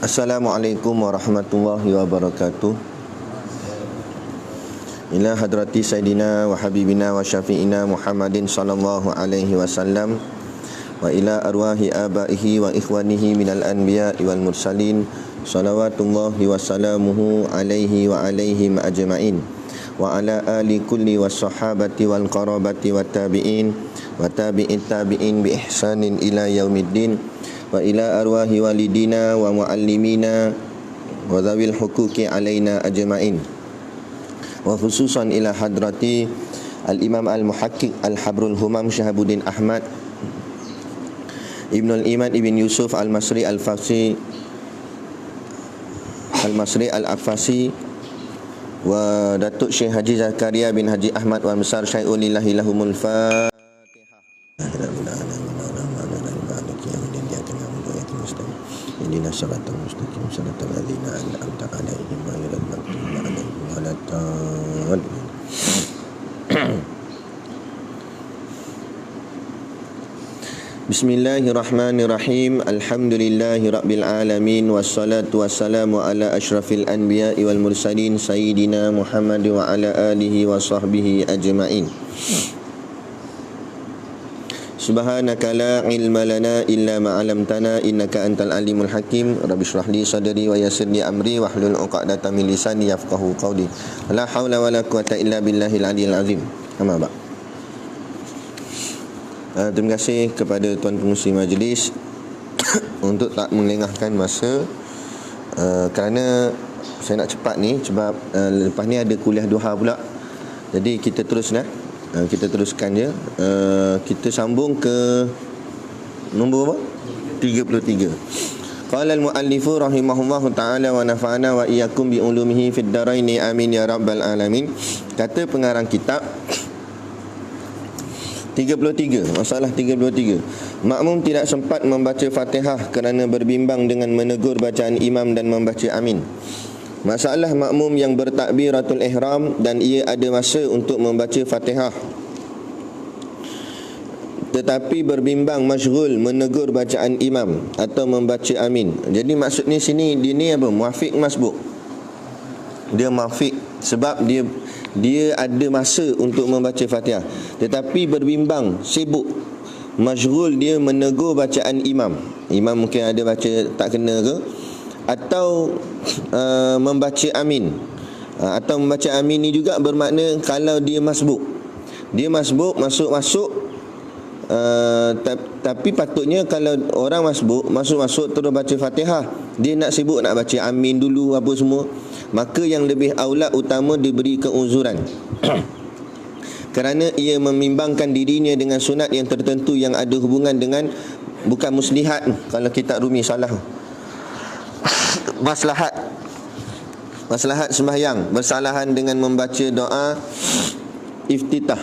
Assalamualaikum warahmatullahi wabarakatuh. Ila hadrati Sayyidina wa Habibina wa Syafi'ina Muhammadin sallallahu alaihi wasallam wa ila arwahi abaihi wa ikhwanihi minal anbiya'i wal mursalin salawatullahi wa salamuhu alaihi wa alaihim ajma'in wa ala ali kulli was sahabati wal qarabati wat tabi'in wa tabi'in tabi'in bi ihsanin ila yaumiddin wa ila arwahi walidina wa muallimina wa dzawil huquqi alaina ajma'in wa khususan ila hadrati al-imam al-muhaqqiq al-habrul humam Syahabuddin Ahmad Ibnul Iman Ibn Yusuf al-Masri al-Fasi al-Masri al-Afasi wa Datuk Syekh Haji Zakaria bin Haji Ahmad wa Besar Syai'ulillahi lahumul Fatihah. Ihdina siratal mustaqim siratal ladzina an'amta 'alaihim ghairil maghdubi 'alaihim waladdallin. Bismillahirrahmanirrahim. Alhamdulillahi rabbil alamin wassalatu wassalamu ala asyrafil anbiya'i wal mursalin sayyidina Muhammad wa ala alihi wa sahbihi ajma'in. Subhanaka la ilma lana illa ma 'allamtana innaka antal alimul hakim. Rabbi shrah li sadri wa yassir li amri wahlul 'uqdatam min lisani yafqahu qawli. La haula wala quwata illa billahil aliyil azim. Amma ba'd. Terima kasih kepada tuan pengurusi majlis untuk tak melengahkan masa, kerana saya nak cepat ni sebab lepas ni ada kuliah duha pula. Jadi kita teruslah. Kita teruskan je. Kita sambung ke nombor apa? 33. Qala al-muallifu rahimahullahu ta'ala wa nafa'ana wa iyyakum bi ulumihi fid dharaini amin ya rabbal alamin. Kata pengarang kitab 33, masalah 33. Makmum tidak sempat membaca Fatihah kerana berbimbang dengan menegur bacaan imam dan membaca amin. Masalah makmum yang bertakbiratul ihram dan ia ada masa untuk membaca Fatihah tetapi berbimbang masyghul menegur bacaan imam atau membaca amin. Jadi maksudnya sini dia ni apa? Muafiq masbuk. Dia muafiq sebab dia ada masa untuk membaca Fatihah tetapi berbimbang, sibuk, masyghul dia menegur bacaan imam. Imam mungkin ada baca tak kena ke, atau membaca amin. Atau membaca amin ni juga bermakna kalau dia masbuk. Dia masbuk, masuk-masuk, tapi patutnya kalau orang masuk terus baca Fatihah, dia nak sibuk nak baca amin dulu apa semua, maka yang lebih aula utama diberi keuzuran kerana ia membimbangkan dirinya dengan sunat yang tertentu yang ada hubungan dengan bukan muslihat. Kalau kita rumi salah, maslahat sembahyang, bersalahan dengan membaca doa iftitah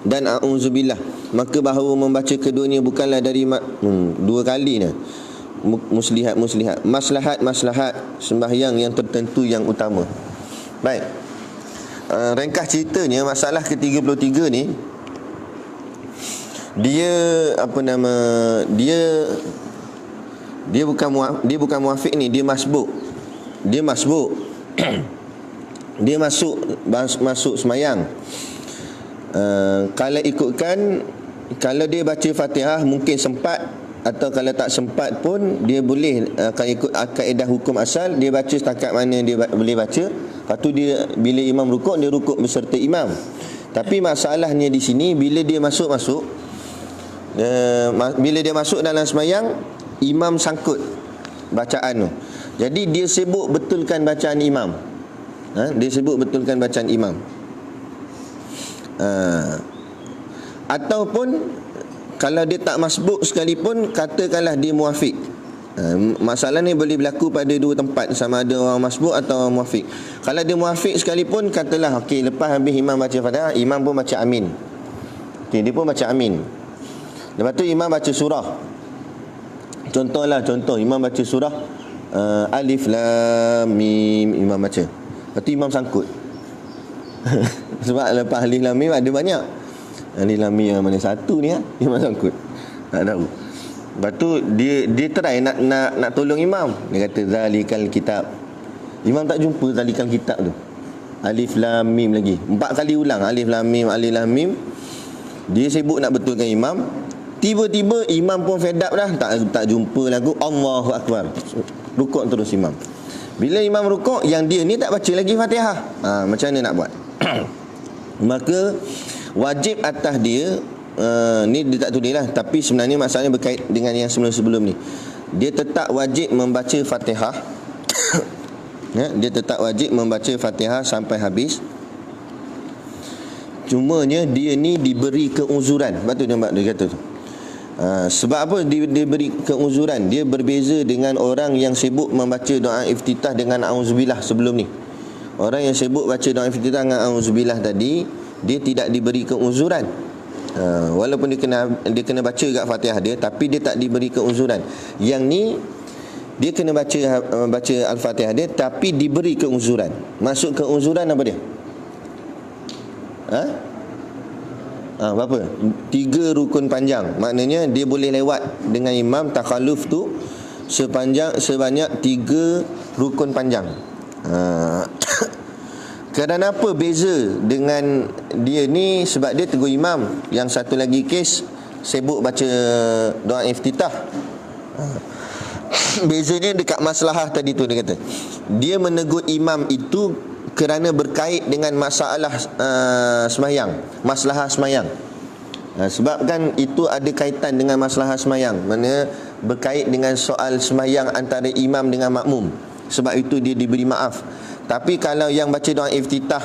dan a'udzubillah, maka bahawa membaca keduanya bukanlah dari dua kali ni. Muslihat maslahat sembahyang yang tertentu yang utama. Baik, ringkas ceritanya masalah ke-33 ni, dia apa nama, dia bukan muafiq ni, dia masbuk. Dia masuk semayang. Kalau ikutkan, kalau dia baca Fatihah mungkin sempat, atau kalau tak sempat pun dia boleh akan ikut kaedah hukum asal, dia baca setakat mana dia boleh baca. Lepas tu dia bila imam rukuk, dia rukuk beserta imam. Tapi masalahnya di sini bila dia masuk dalam semayang, imam sangkut bacaan tu. Jadi dia sibuk betulkan bacaan imam. Dia sibuk betulkan bacaan imam. Ataupun kalau dia tak masbuk sekalipun, katakanlah dia muafiq. Masalah ni boleh berlaku pada dua tempat, sama ada orang masbuk atau orang muafiq. Kalau dia muafiq sekalipun, katalah okey, lepas habis imam baca Fatihah, imam pun baca amin. Okey, dia pun baca amin. Lepas tu imam baca surah. Contoh imam baca surah Alif Lam Mim, imam baca. Lepas tu imam sangkut. Sebab lepas Alif Lam Mim ada banyak. Alif Lam Mim yang mana satu ni, imam sangkut. Tak tahu. Lepas tu dia try nak tolong imam. Dia kata zalikal kitab. Imam tak jumpa zalikal kitab tu. Alif lam mim lagi. 4 kali ulang alif lam mim, alif lam mim. Dia sibuk nak betulkan imam. Tiba-tiba imam pun fed up dah, tak jumpa lagu. Allahu akbar. Rukuk terus imam. Bila imam rukuk, yang dia ni tak baca lagi Fatihah. Macam mana nak buat? Maka wajib atas dia, ni dia tak tulis lah, tapi sebenarnya masalahnya berkait dengan yang sebelum-sebelum ni. Dia tetap wajib membaca Fatihah. Ya, dia tetap wajib membaca Fatihah sampai habis. Cumanya dia ni diberi keuzuran. Sebab tu dia kata tu. Sebab apa dia beri keuzuran? Dia berbeza dengan orang yang sibuk membaca doa iftitah dengan auzubillah sebelum ni. Orang yang sibuk baca doa iftitah dengan auzubillah tadi, dia tidak diberi keuzuran. Walaupun dia kena baca kat Fatihah dia, tapi dia tak diberi keuzuran. Yang ni dia kena baca Al-Fatihah dia, tapi diberi keuzuran. Maksud keuzuran apa dia? Berapa? 3 rukun panjang. Maknanya dia boleh lewat dengan imam takhalluf tu sebanyak 3 rukun panjang. Kerana apa beza dengan dia ni? Sebab dia tegur imam. Yang satu lagi kes sibuk baca doa iftitah. Bezanya dekat maslahah tadi tu. Dia kata dia menegur imam itu kerana berkait dengan masalah semayang, maslahah semayang. Sebab kan itu ada kaitan dengan maslahah semayang, mana berkait dengan soal semayang antara imam dengan makmum. Sebab itu dia diberi maaf. Tapi kalau yang baca doa iftitah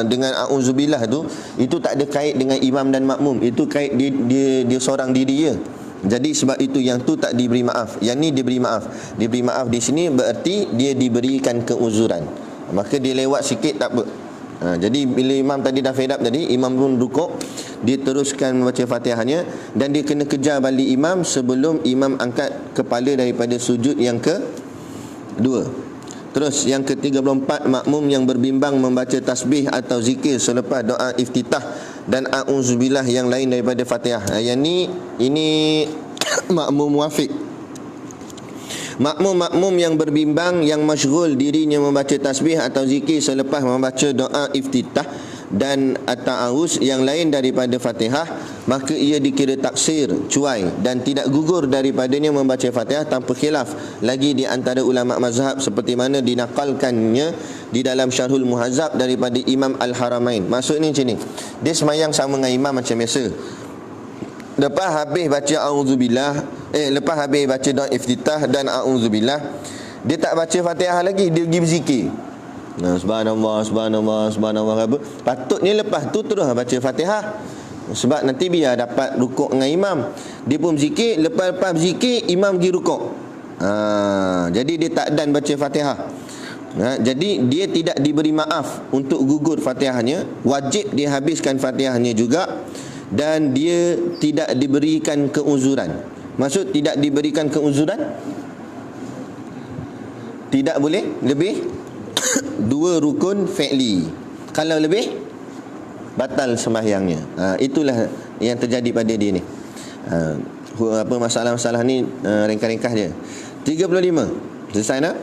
dengan a'udzubillah tu, itu tak ada kait dengan imam dan makmum. Itu kait dia seorang diri dia. Jadi sebab itu yang tu tak diberi maaf. Yang ni diberi maaf. Diberi maaf di sini berarti dia diberikan keuzuran. Maka dia lewat sikit tak apa. Jadi bila imam tadi dah fed up tadi, imam pun rukuk, dia teruskan membaca Fatihahnya, dan dia kena kejar balik imam sebelum imam angkat kepala daripada sujud yang kedua. Terus yang ke-34, makmum yang berbimbang membaca tasbih atau zikir selepas doa iftitah dan a'udzubillah yang lain daripada Fatihah. Yang ni ini makmum muafiq. Makmum yang berbimbang yang masyghul dirinya membaca tasbih atau zikir selepas membaca doa iftitah dan at-ta'awuz yang lain daripada Fatihah, maka ia dikira taksir, cuai, dan tidak gugur daripadanya membaca Fatihah tanpa khilaf lagi di antara ulama mazhab, seperti mana dinakalkannya di dalam Syarhul Muhazzab daripada Imam Al-Haramain. Maksudnya macam ni, dia semayang sama dengan imam macam biasa. Lepas habis baca a'udzubillah, lepas habis baca doa iftitah dan a'udzubillah, dia tak baca Fatihah lagi, dia pergi berzikir. Subhanallah, subhanallah, subhanallah apa. Patutnya lepas tu terus baca Fatihah. Sebab nanti biar dapat rukuk dengan imam. Dia pun berzikir, lepas berzikir imam pergi rukuk. Jadi dia tak dan baca Fatihah. Jadi dia tidak diberi maaf untuk gugur Fatihahnya. Wajib dia habiskan Fatihahnya juga. Dan dia tidak diberikan keuzuran. Maksud tidak diberikan keuzuran, tidak boleh lebih 2 rukun fi'li. Kalau lebih, batal sembahyangnya. Itulah yang terjadi pada dia ni. Apa masalah-masalah ni ringkas-ringkas je. 35. Selesai nak?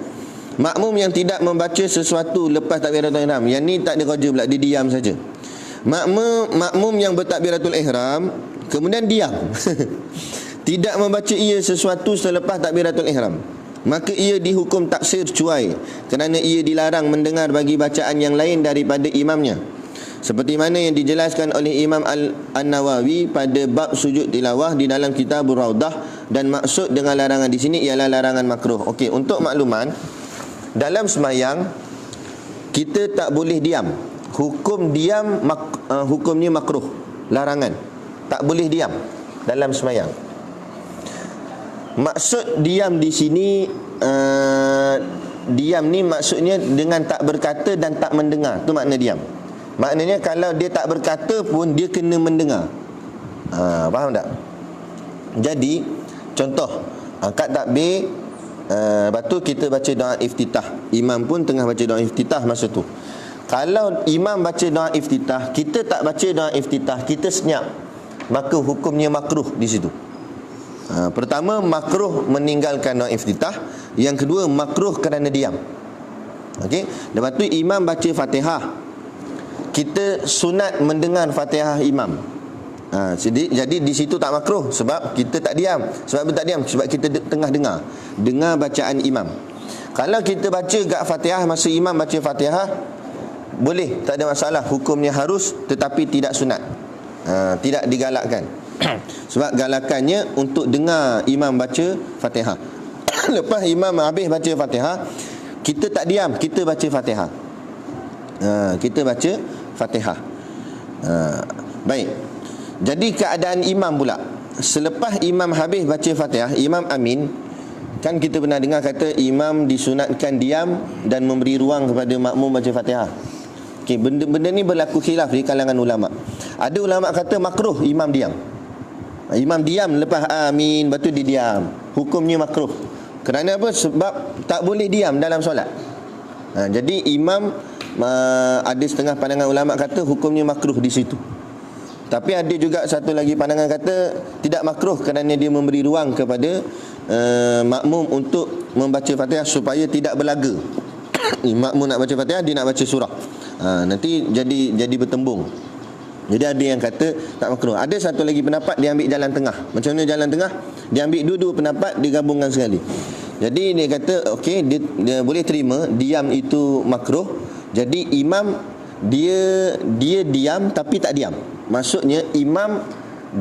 Makmum yang tidak membaca sesuatu lepas takbiratul ihram. Yang ni tak ada kerja pula, dia diam saja. Makmum yang bertakbiratul ihram kemudian diam tidak membaca ia sesuatu selepas takbiratul ihram, maka ia dihukum taksir cuai, kerana ia dilarang mendengar bagi bacaan yang lain daripada imamnya, seperti mana yang dijelaskan oleh Imam An-Nawawi pada bab sujud tilawah di dalam Kitabur Raudah. Dan maksud dengan larangan di sini ialah larangan makruh. Okey, untuk makluman, dalam semayang kita tak boleh diam. Hukum diam hukumnya makruh, larangan. Tak boleh diam dalam semayang. Maksud diam di sini, diam ni maksudnya dengan tak berkata dan tak mendengar. Tu makna diam. Maknanya kalau dia tak berkata pun dia kena mendengar. Faham tak? Jadi contoh, angkat takbir, lepas tu kita baca doa iftitah. Imam pun tengah baca doa iftitah masa tu. Kalau imam baca doa iftitah, kita tak baca doa iftitah, kita senyap, maka hukumnya makruh di situ. Pertama, makruh meninggalkan doa iftitah. Yang kedua, makruh kerana diam. Okey. Lepas tu imam baca Fatihah, kita sunat mendengar Fatihah imam. Jadi di situ tak makruh sebab kita tak diam. Sebab apa tak diam? Sebab kita tengah dengar bacaan imam. Kalau kita baca kat Fatihah masa imam baca Fatihah, boleh, tak ada masalah. Hukumnya harus tetapi tidak sunat. Tidak digalakkan. Sebab galakannya untuk dengar imam baca Fatihah. Lepas imam habis baca Fatihah, kita tak diam, kita baca Fatihah. Kita baca Fatihah. Baik. Jadi keadaan imam pula, selepas imam habis baca Fatihah, imam amin. Kan kita pernah dengar kata imam disunatkan diam dan memberi ruang kepada makmum baca Fatihah. Okey, benda ni berlaku khilaf di kalangan ulama. Ada ulama kata makruh imam diam. Imam diam lepas amin, lepas tu dia diam. Hukumnya makruh. Kerana apa? Sebab tak boleh diam dalam solat. Jadi imam, ada setengah pandangan ulama kata hukumnya makruh di situ. Tapi ada juga satu lagi pandangan kata tidak makruh kerana dia memberi ruang kepada makmum untuk membaca Fatihah supaya tidak berlaga. Makmum nak baca Fatihah, dia nak baca surah. Nanti jadi bertembung. Jadi ada yang kata tak makruh. Ada satu lagi pendapat dia ambil jalan tengah. Macam mana jalan tengah? Dia ambil dua-dua pendapat, dia gabungkan sekali. Jadi dia kata okey, dia boleh terima diam itu makruh. Jadi imam dia diam tapi tak diam. Maksudnya imam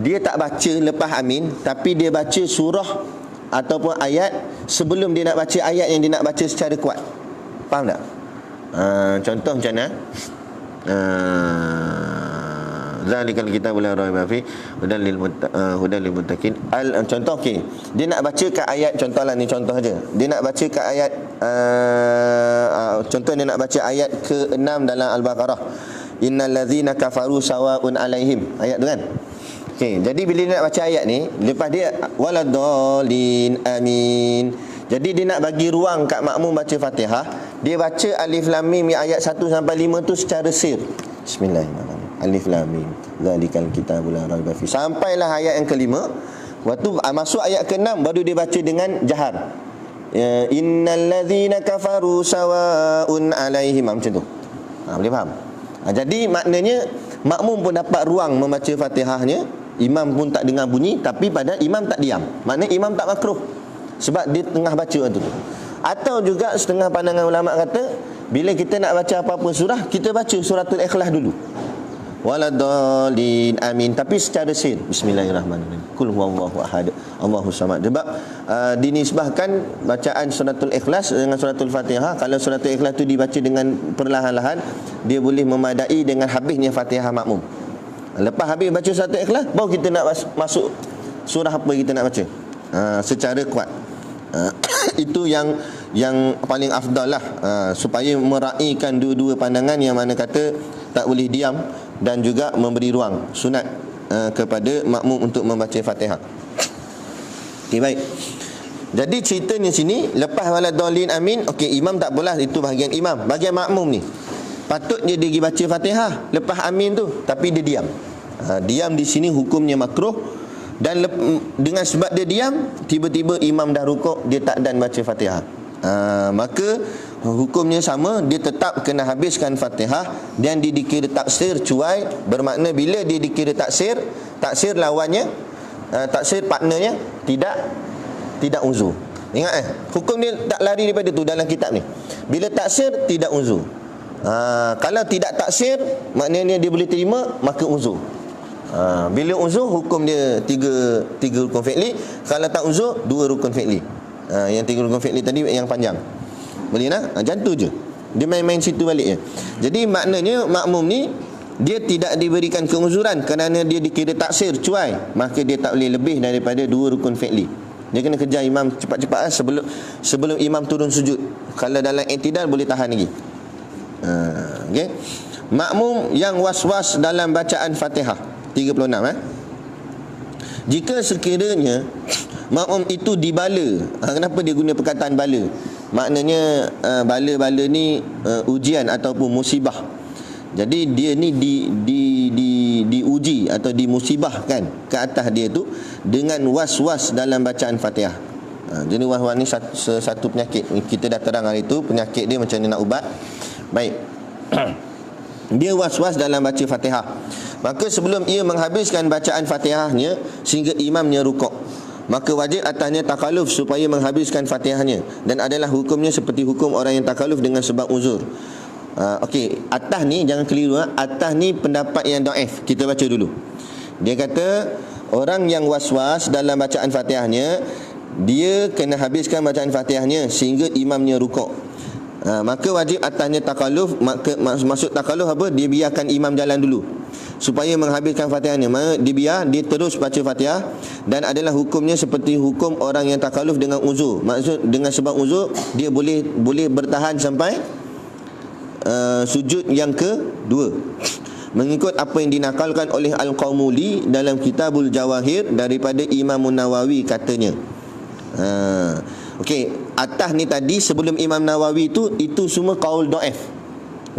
dia tak baca lepas amin, tapi dia baca surah ataupun ayat sebelum dia nak baca ayat yang dia nak baca secara kuat. Faham tak? Contoh macam mana? Zalikal kitabul la raiba fi hudal lil muttaqin. Contoh okey. Dia nak baca kat ayat, contohlah ni contoh aja. Dia nak baca kat ayat contoh dia nak baca ayat ke-6 dalam Al-Baqarah. Innal ladzina kafaru sawaun alaihim. Ayat tu kan? Okey, jadi bila dia nak baca ayat ni, lepas dia waladdallin amin. Jadi dia nak bagi ruang kat makmum baca Fatihah, dia baca alif lam mim ayat 1 sampai 5 tu secara sir. Bismillahirrahmanirrahim. Alif lam mim zalikal kitabul la raiba fi. Sampailah ayat yang kelima. Waktu masuk ayat ke-6 baru dia baca dengan jahar. Innal ladzina kafaru sawaun alaihim. Macam tu. Boleh faham? Jadi maknanya makmum pun dapat ruang membaca Fatihahnya, imam pun tak dengar bunyi, tapi pada imam tak diam. Maknanya imam tak makruh sebab dia tengah baca waktu tu. Atau juga setengah pandangan ulama kata bila kita nak baca apa-apa surah, kita baca suratul Ikhlas dulu. Waladdallin amin, tapi secara sir. Bismillahirrahmanirrahim. Qul huwallahu ahad, Allahus samad. Sebab dinisbahkan bacaan suratul Ikhlas dengan suratul Fatihah. Kalau suratul Ikhlas tu dibaca dengan perlahan-lahan, dia boleh memadai dengan habisnya Fatihah makmum. Lepas habis baca suratul Ikhlas, baru kita nak masuk surah apa kita nak baca. Secara kuat. Itu yang paling afdal lah, supaya meraihkan dua-dua pandangan yang mana kata tak boleh diam dan juga memberi ruang sunat kepada makmum untuk membaca Fatihah. Okey, baik. Jadi ceritanya sini lepas waladdallin amin, okey, imam tak apalah, itu bahagian imam. Bahagian makmum ni patutnya dia pergi baca Fatihah lepas amin tu, tapi dia diam. Diam di sini hukumnya makruh. Dan dengan sebab dia diam, tiba-tiba imam dah rukuk, dia tak dan baca Fatihah. Maka hukumnya sama, dia tetap kena habiskan Fatihah dan dia dikira taksir cuai. Bermakna bila dia dikira taksir lawannya, taksir partnernya tidak uzur. Ingat hukum dia tak lari daripada tu dalam kitab ni. Bila taksir tidak uzur. Kalau tidak taksir, maknanya dia boleh terima, maka uzur. Bila uzur hukum dia tiga rukun fi'li. Kalau tak uzur 2 rukun fi'li. Yang 3 rukun fi'li tadi yang panjang. Boleh nak? Macam tu je. Dia main-main situ balik je. Jadi maknanya makmum ni dia tidak diberikan keuzuran kerana dia dikira taksir cuai, maka dia tak boleh lebih daripada 2 rukun fi'li. Dia kena kejar imam cepat-cepat sebelum imam turun sujud. Kalau dalam i'tidal boleh tahan lagi. Okey. Makmum yang was-was dalam bacaan Fatihah 36. Jika sekiranya makmum itu dibala, kenapa dia guna perkataan bala? Maknanya bala-bala ni ujian ataupun musibah. Jadi dia ni diuji atau dimusibahkan ke atas dia tu dengan was-was dalam bacaan Fatihah. Jadi was-was ni satu penyakit. Kita dah terang hari tu penyakit dia macam mana nak ubat. Baik. Dia was-was dalam baca Fatihah. Maka sebelum ia menghabiskan bacaan Fatihahnya sehingga imamnya rukuk, maka wajib atasnya takaluf supaya menghabiskan Fatihahnya, dan adalah hukumnya seperti hukum orang yang takaluf dengan sebab uzur. Okey, atas ni jangan keliru. Atas ni pendapat yang dhaif. Kita baca dulu. Dia kata orang yang was-was dalam bacaan Fatihahnya, dia kena habiskan bacaan Fatihahnya sehingga imamnya rukuk. Maka wajib atasnya takaluf. Maksud takaluf apa? Dia biarkan imam jalan dulu supaya menghabiskan Fatihahnya. Dia terus baca Fatihah, dan adalah hukumnya seperti hukum orang yang takaluf dengan uzur. Maksud dengan sebab uzur, dia boleh bertahan sampai sujud yang kedua, mengikut apa yang dinakalkan oleh Al-Qaumuli dalam Kitabul Jawahir daripada Imam Nawawi katanya. Okey, atas ni tadi sebelum Imam Nawawi itu semua qaul dhaif.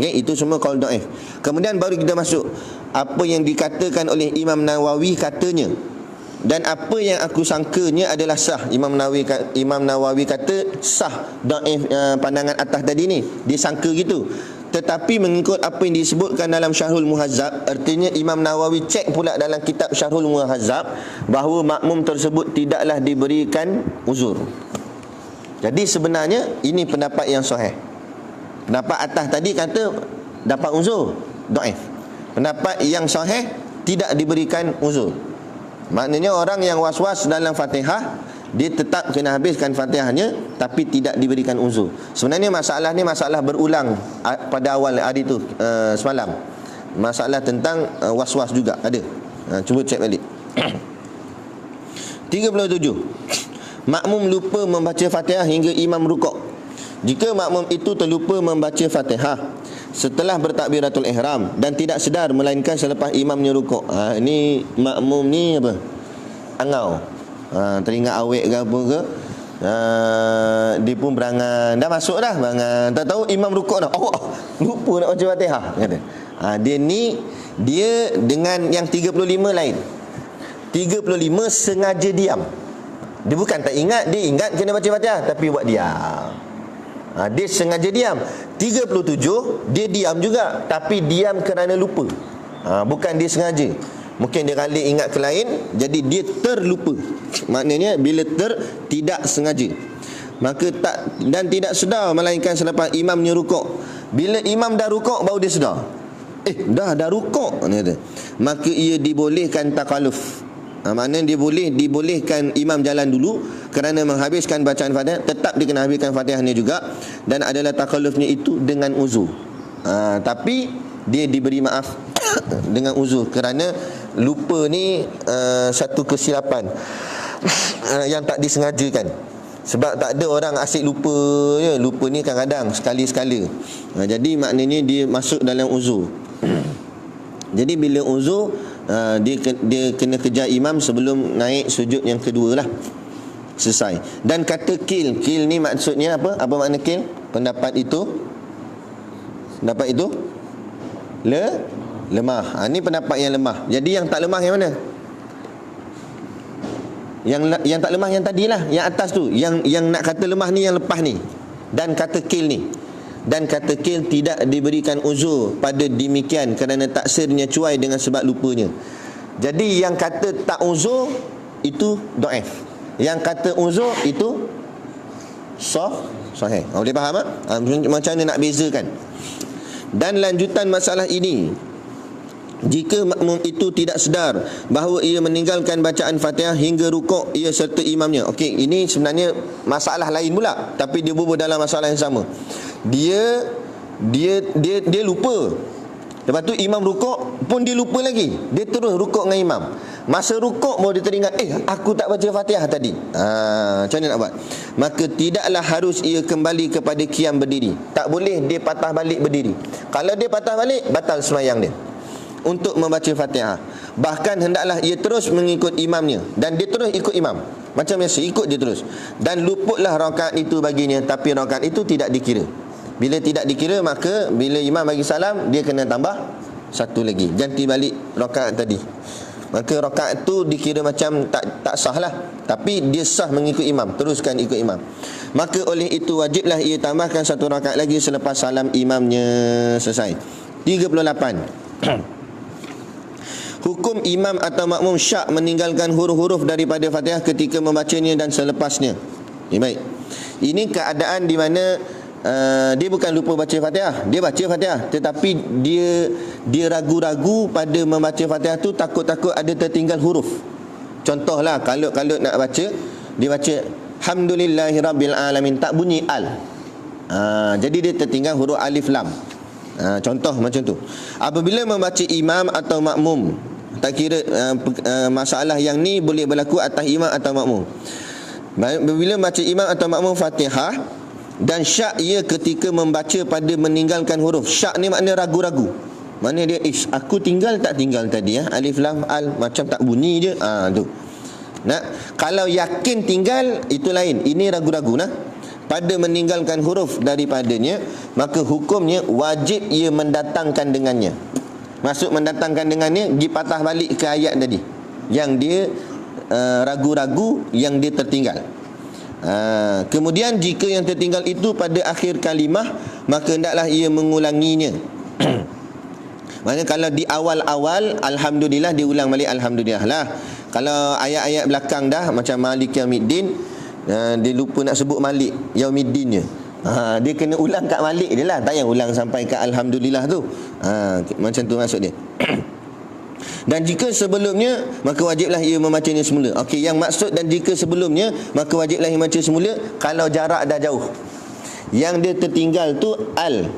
Okey, itu semua qaul dhaif. Kemudian baru kita masuk apa yang dikatakan oleh Imam Nawawi katanya, dan apa yang aku sangkanya adalah sah. Imam Nawawi kata sah dhaif pandangan atas tadi ni. Dia sangka gitu. Tetapi mengikut apa yang disebutkan dalam Syarhul Muhazzab, artinya Imam Nawawi cek pula dalam kitab Syarhul Muhazzab bahawa makmum tersebut tidaklah diberikan uzur. Jadi sebenarnya ini pendapat yang sahih. Pendapat atas tadi kata dapat uzur, dhaif. Pendapat yang sahih tidak diberikan uzur. Maknanya orang yang was-was dalam Fatihah, dia tetap kena habiskan Fatihahnya tapi tidak diberikan uzur. Sebenarnya masalah ni masalah berulang pada awal hari tu, semalam. Masalah tentang was-was juga ada. Cuba cek balik. 37. Makmum lupa membaca Fatihah hingga imam rukuk. Jika makmum itu terlupa membaca Fatihah setelah bertakbiratul ihram dan tidak sedar melainkan selepas imamnya rukuk. Ini makmum ni apa? Angau. Teringat awek ke apa ke, dia pun berangan, dah masuk dah berangan, tak tahu imam rukuk dah, lupa nak baca Fatihah kata. Dia dengan yang 35 lain. 35 sengaja diam. Dia bukan tak ingat, dia ingat kena baca Fatihah tapi buat diam. Dia sengaja diam. 37 dia diam juga tapi diam kerana lupa. Bukan dia sengaja. Mungkin dia kali ingat ke lain, jadi dia terlupa. Maknanya bila tidak sengaja. Maka dan tidak sedar melainkan selepas imamnya rukuk. Bila imam dah rukuk baru dia sedar. Dah rukuk ni kata. Maka ia dibolehkan takaluf. Maknanya dibolehkan imam jalan dulu kerana menghabiskan bacaan Fatihah. Tetap dia kena habiskan Fatihahnya juga, dan adalah takalufnya itu dengan uzur. Tapi dia diberi maaf dengan uzur kerana lupa ni satu kesilapan yang tak disengajakan. Sebab tak ada orang asyik lupa je. Lupa ni kadang-kadang sekali-sekala. Jadi maknanya dia masuk dalam uzur. Jadi bila uzur, dia kena kejar imam sebelum naik sujud yang kedua lah. Selesai. Dan kata kil ni maksudnya apa? Apa makna kil? Pendapat itu lemah. Ini pendapat yang lemah. Jadi yang tak lemah yang mana? Yang tak lemah yang tadilah, yang atas tu. Yang nak kata lemah ni yang lepas ni. Dan kata kil ni. Dan kata kil tidak diberikan uzur pada demikian kerana taksirnya cuai dengan sebab lupanya. Jadi yang kata tak uzur itu dhaif. Yang kata uzur itu sahih. Boleh faham tak? Macam mana nak bezakan? Dan lanjutan masalah ini, jika makmum itu tidak sedar bahawa ia meninggalkan bacaan Fatihah hingga rukuk ia serta imamnya. Okey, ini sebenarnya masalah lain pula, tapi dia berbual dalam masalah yang sama. Dia lupa. Lepas tu imam rukuk pun dia lupa lagi. Dia terus rukuk dengan imam. Masa rukuk baru dia teringat, aku tak baca Fatihah tadi. Macam mana nak buat? Maka tidaklah harus ia kembali kepada qiyam berdiri. Tak boleh dia patah balik berdiri. Kalau dia patah balik, batal sembahyang dia untuk membaca Fatihah. Bahkan hendaklah ia terus mengikut imamnya, dan dia terus ikut imam macam biasa, ikut dia terus. Dan luputlah rakaat itu baginya, tapi rakaat itu tidak dikira. Bila tidak dikira, maka bila imam bagi salam, dia kena tambah satu lagi, ganti balik rakaat tadi. Maka rakaat tu dikira macam tak sah lah, tapi dia sah mengikut imam, teruskan ikut imam. Maka oleh itu wajiblah ia tambahkan satu rakaat lagi selepas salam imamnya selesai. 38. Hukum imam atau makmum syak meninggalkan huruf-huruf daripada Fatihah ketika membacanya dan selepasnya. Baik. Ini keadaan di mana dia bukan lupa baca Fatihah, dia baca Fatihah, tetapi dia ragu-ragu pada membaca Fatihah tu, takut-takut ada tertinggal huruf. Contohlah kalau nak baca, dia baca Alhamdulillahirabbil alamin, tak bunyi al. Jadi dia tertinggal huruf alif lam. Contoh macam tu. Apabila membaca imam atau makmum, tak kira masalah yang ni boleh berlaku atas imam atau makmum. Apabila membaca imam atau makmum Fatihah dan syak ia ketika membaca pada meninggalkan huruf. Syak ni makna ragu-ragu. Mana dia aku tinggal tak tinggal tadi alif lam al, macam tak bunyi je. Tu. Kalau yakin tinggal itu lain. Ini ragu-ragu pada meninggalkan huruf daripadanya, maka hukumnya wajib ia mendatangkan dengannya. Maksud mendatangkan dengannya, pergi patah balik ke ayat tadi yang dia ragu-ragu, yang dia tertinggal. Kemudian jika yang tertinggal itu pada akhir kalimah, maka hendaklah ia mengulanginya. Maksudnya kalau di awal-awal alhamdulillah, dia ulang balik alhamdulillah lah. Kalau ayat-ayat belakang dah macam Malik Yaumiddin, dia lupa nak sebut Malik Yaumiddinnya, dia kena ulang kat Malik dia lah, tak payah ulang sampai ke alhamdulillah tu. Macam tu maksud dia. Dan jika sebelumnya, maka wajiblah ia membacanya semula. Okey, yang maksud dan jika sebelumnya, maka wajiblah ia membaca semula kalau jarak dah jauh. Yang dia tertinggal tu al.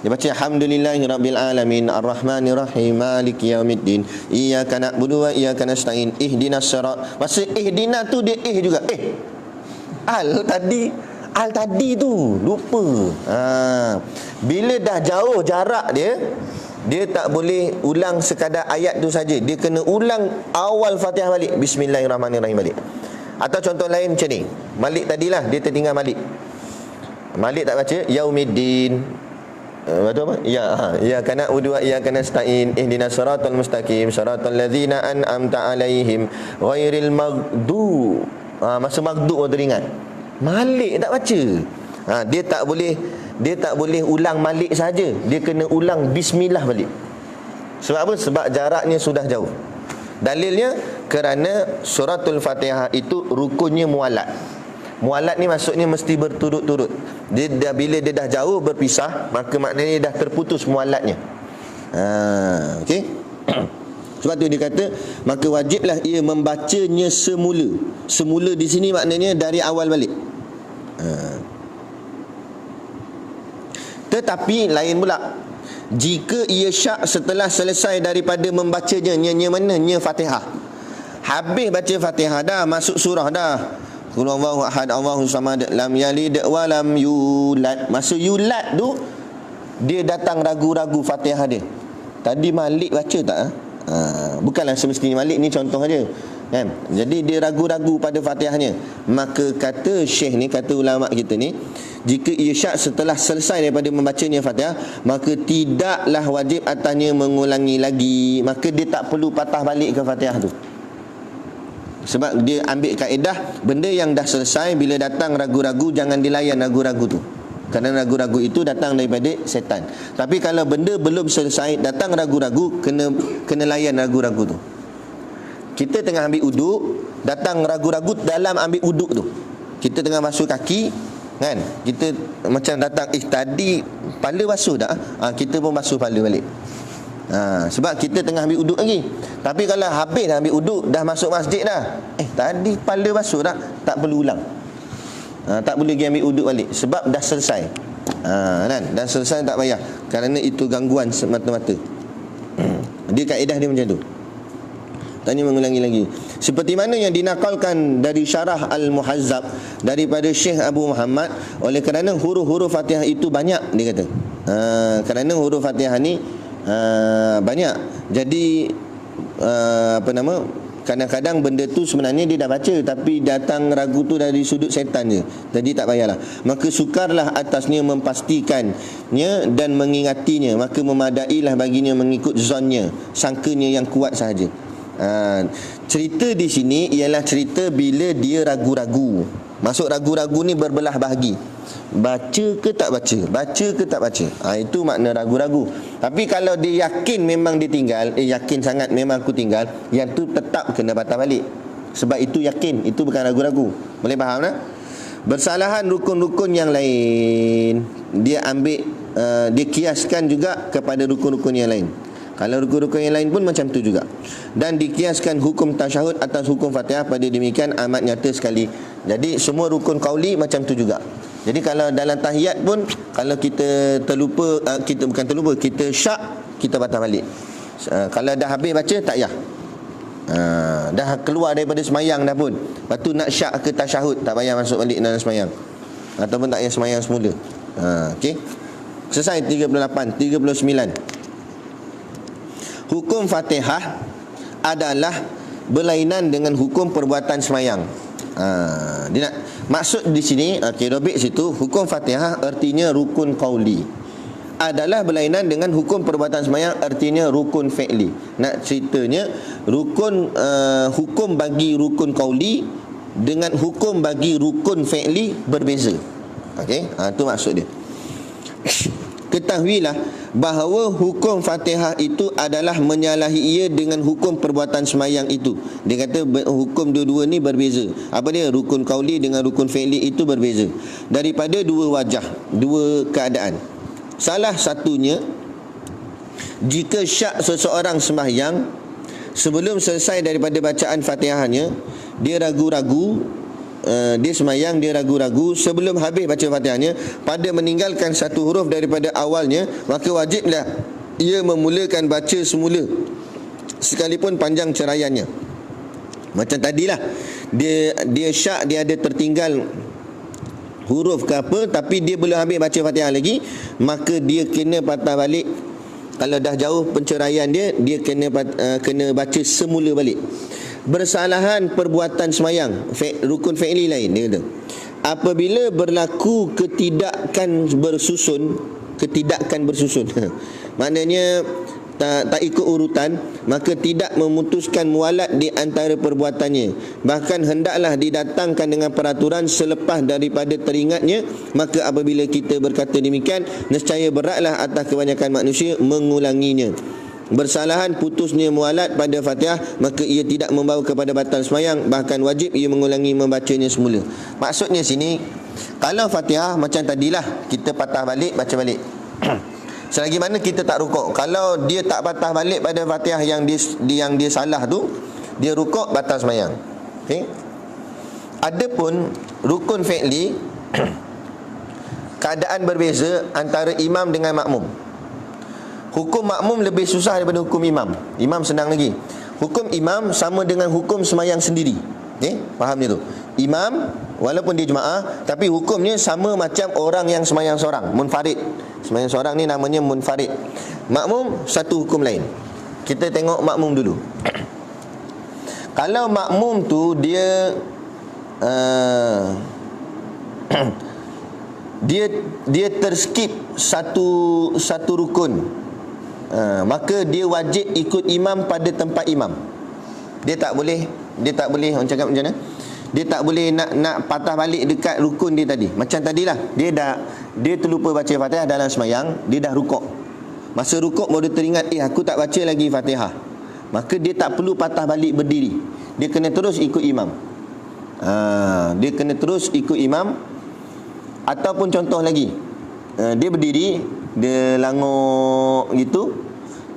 Dia baca Alhamdulillahirabbil alamin arrahmanirrahim maliki yaumiddin iyyaka na'budu wa iyyaka nasta'in ihdinas sirat. Maksud ihdina tu dia juga. Al tadi tu lupa. Bila dah jauh jarak dia tak boleh ulang sekadar ayat tu saja. Dia kena ulang awal Fatihah balik, Bismillahirrahmanirrahim balik. Atau contoh lain macam ni, Malik tadilah dia tertinggal Malik tak baca Yaumiddin. Betul apa? Ya kana udwa ya kana stain ihdinas siratal mustaqim siratal ladzina an'amta alaihim ghairil maghdu. Masa maghdu teringat, Malik tak baca. Dia tak boleh ulang Malik saja, dia kena ulang bismillah balik. Sebab apa? Sebab jaraknya sudah jauh. Dalilnya kerana suratul Fatihah itu rukunnya mualat. Mualat ni maksudnya mesti berturut-turut. Bila dia dah jauh berpisah, maka maknanya dah terputus mualatnya. Okey. Sebab tu dia kata, maka wajiblah ia membacanya semula. Semula di sini maknanya dari awal balik. Tetapi lain pula, jika ia syak setelah selesai daripada membacanya, nya mana? Nya Fatihah. Habis baca Fatihah dah, masuk surah dah. Qul huwallahu ahad, Allahu samad, lam yalid wa lam yulad. Masa yulad tu dia datang ragu-ragu Fatihah dia. Tadi Malik baca tak? Bukanlah semestinya Malik, ni contoh aja kan. Jadi dia ragu-ragu pada Fatihahnya. Maka kata Syekh ni, kata ulama kita ni, jika ia syak setelah selesai daripada membacanya Fatihah, maka tidaklah wajib atasnya mengulangi lagi. Maka dia tak perlu patah balik ke Fatihah tu. Sebab dia ambil kaedah, benda yang dah selesai, bila datang ragu-ragu, jangan dilayan ragu-ragu tu. Kerana ragu-ragu itu datang daripada setan. Tapi kalau benda belum selesai, datang ragu-ragu, kena layan ragu-ragu tu. Kita tengah ambil uduk, datang ragu-ragu dalam ambil uduk tu. Kita tengah basuh kaki kan, kita macam datang, tadi kepala basuh dah, kita pun basuh kepala balik. Sebab kita tengah ambil uduk lagi. Tapi kalau habis dah ambil uduk, dah masuk masjid dah, tadi kepala basuh dah, tak perlu ulang. Tak boleh pergi ambil uduk balik, sebab dah selesai. Kan? Dah selesai, tak payah, kerana itu gangguan semata-mata. Dia kaedah dia macam tu. Tak ni mengulangi lagi. Seperti mana yang dinakalkan dari Syarah Al-Muhazzab daripada Syekh Abu Muhammad, oleh kerana huruf-huruf Fatihah itu banyak, dia kata. Kerana huruf Fatihah ni banyak. Jadi Kadang-kadang benda tu sebenarnya dia dah baca, tapi datang ragu tu dari sudut syaitan je, jadi tak payahlah. Maka sukarlah atasnya memastikannya dan mengingatinya, maka memadailah baginya mengikut zonnya, sangkanya yang kuat sahaja. Cerita di sini ialah cerita bila dia ragu-ragu. Maksud ragu-ragu ni berbelah bahagi, baca ke tak baca, baca ke tak baca. Itu makna ragu-ragu. Tapi kalau dia yakin memang dia tinggal, yakin sangat memang aku tinggal, yang tu tetap kena batal balik. Sebab itu yakin, itu bukan ragu-ragu. Boleh faham tak? Bersalahan rukun-rukun yang lain, dia ambil dia kiaskan juga kepada rukun-rukun yang lain. Kalau rukun-rukun yang lain pun macam tu juga. Dan dikiaskan hukum tasyahud atas hukum Fatihah, pada demikian amat nyata sekali. Jadi semua rukun qauli macam tu juga. Jadi kalau dalam tahiyat pun, kalau kita terlupa, kita bukan terlupa, kita syak, kita batal balik. Kalau dah habis baca tak payah. Dah keluar daripada semayang dah pun, lepas tu nak syak ke tasyahud, tak payah masuk balik dalam semayang, ataupun tak payah semayang semula. Okey. Selesai 38, 39. Hukum Fatihah adalah berlainan dengan hukum perbuatan semayang. Dia nak maksud di sini, Robek situ, hukum Fatihah artinya rukun qauli, adalah berlainan dengan hukum perbuatan semayang artinya rukun fi'li. Nak ceritanya rukun hukum bagi rukun qauli dengan hukum bagi rukun fi'li berbeza. Okey, itu maksud dia. Ketahuilah bahawa hukum Fatihah itu adalah menyalahi ia dengan hukum perbuatan semayang itu. Dia kata hukum dua-dua ni berbeza. Apa dia? Rukun qauli dengan rukun fi'li itu berbeza daripada dua wajah, dua keadaan. Salah satunya, jika syak seseorang sembahyang, sebelum selesai daripada bacaan Fatihahnya, dia ragu-ragu, dia sembahyang, dia ragu-ragu sebelum habis baca Fatihahnya pada meninggalkan satu huruf daripada awalnya, maka wajiblah ia memulakan baca semula sekalipun panjang ceraiannya. Macam tadilah, dia syak, dia ada tertinggal huruf ke apa, tapi dia belum habis baca Fatihah lagi, maka dia kena patah balik. Kalau dah jauh penceraian dia, dia kena baca semula balik. Bersalahan perbuatan semayang, rukun fi'li lain, dia kata, apabila berlaku ketidakkan bersusun maknanya tak ikut urutan, maka tidak memutuskan mualat di antara perbuatannya, bahkan hendaklah didatangkan dengan peraturan selepas daripada teringatnya. Maka apabila kita berkata demikian, nescaya beratlah atas kebanyakan manusia mengulanginya. Bersalahan putusnya mualat pada Fatihah, maka ia tidak membawa kepada batal semayang, bahkan wajib ia mengulangi membacanya semula. Maksudnya sini, kalau Fatihah macam tadilah, kita patah balik, baca balik. Selagi mana kita tak rukuk. Kalau dia tak patah balik pada Fatihah yang dia salah tu, dia rukuk, batal semayang. Okay? Adapun rukun fi'li, keadaan berbeza antara imam dengan makmum. Hukum makmum lebih susah daripada hukum imam. Imam senang lagi. Hukum imam sama dengan hukum semayang sendiri. Faham dia tu? Imam walaupun dia jemaah, tapi hukumnya sama macam orang yang semayang seorang, munfarid. Semayang seorang ni namanya munfarid. Makmum satu hukum lain. Kita tengok makmum dulu. Kalau makmum tu dia dia terskip satu rukun, maka dia wajib ikut imam pada tempat imam. Dia tak boleh orang cakap macam mana? Dia tak boleh nak patah balik dekat rukun dia tadi. Macam tadilah, dia terlupa baca Fatihah dalam semayang, dia dah rukuk. Masa rukuk baru teringat, aku tak baca lagi Fatihah. Maka dia tak perlu patah balik berdiri. Dia kena terus ikut imam. Dia kena terus ikut imam. Ataupun contoh lagi, dia berdiri, dia languk gitu,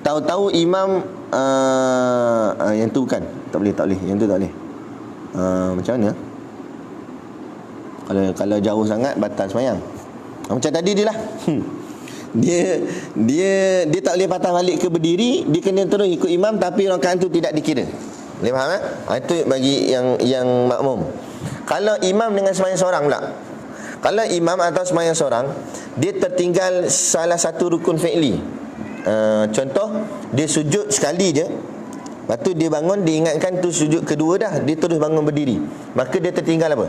tahu-tahu imam yang tu bukan, tak boleh, yang tu tak boleh. Macam mana? Kalau jauh sangat batal semayang. Macam tadi dia lah. Dia tak boleh patah balik ke berdiri, dia kena terus ikut imam, tapi rakaat tu tidak dikira. Boleh faham tak? Itu bagi yang makmum. Kalau imam dengan semayang seorang pula, kalau imam atau semayang seorang, dia tertinggal salah satu rukun fi'li. Contoh, dia sujud sekali je, Lepas tu dia bangun, dia ingatkan tu sujud kedua dah, dia terus bangun berdiri. Maka dia tertinggal apa?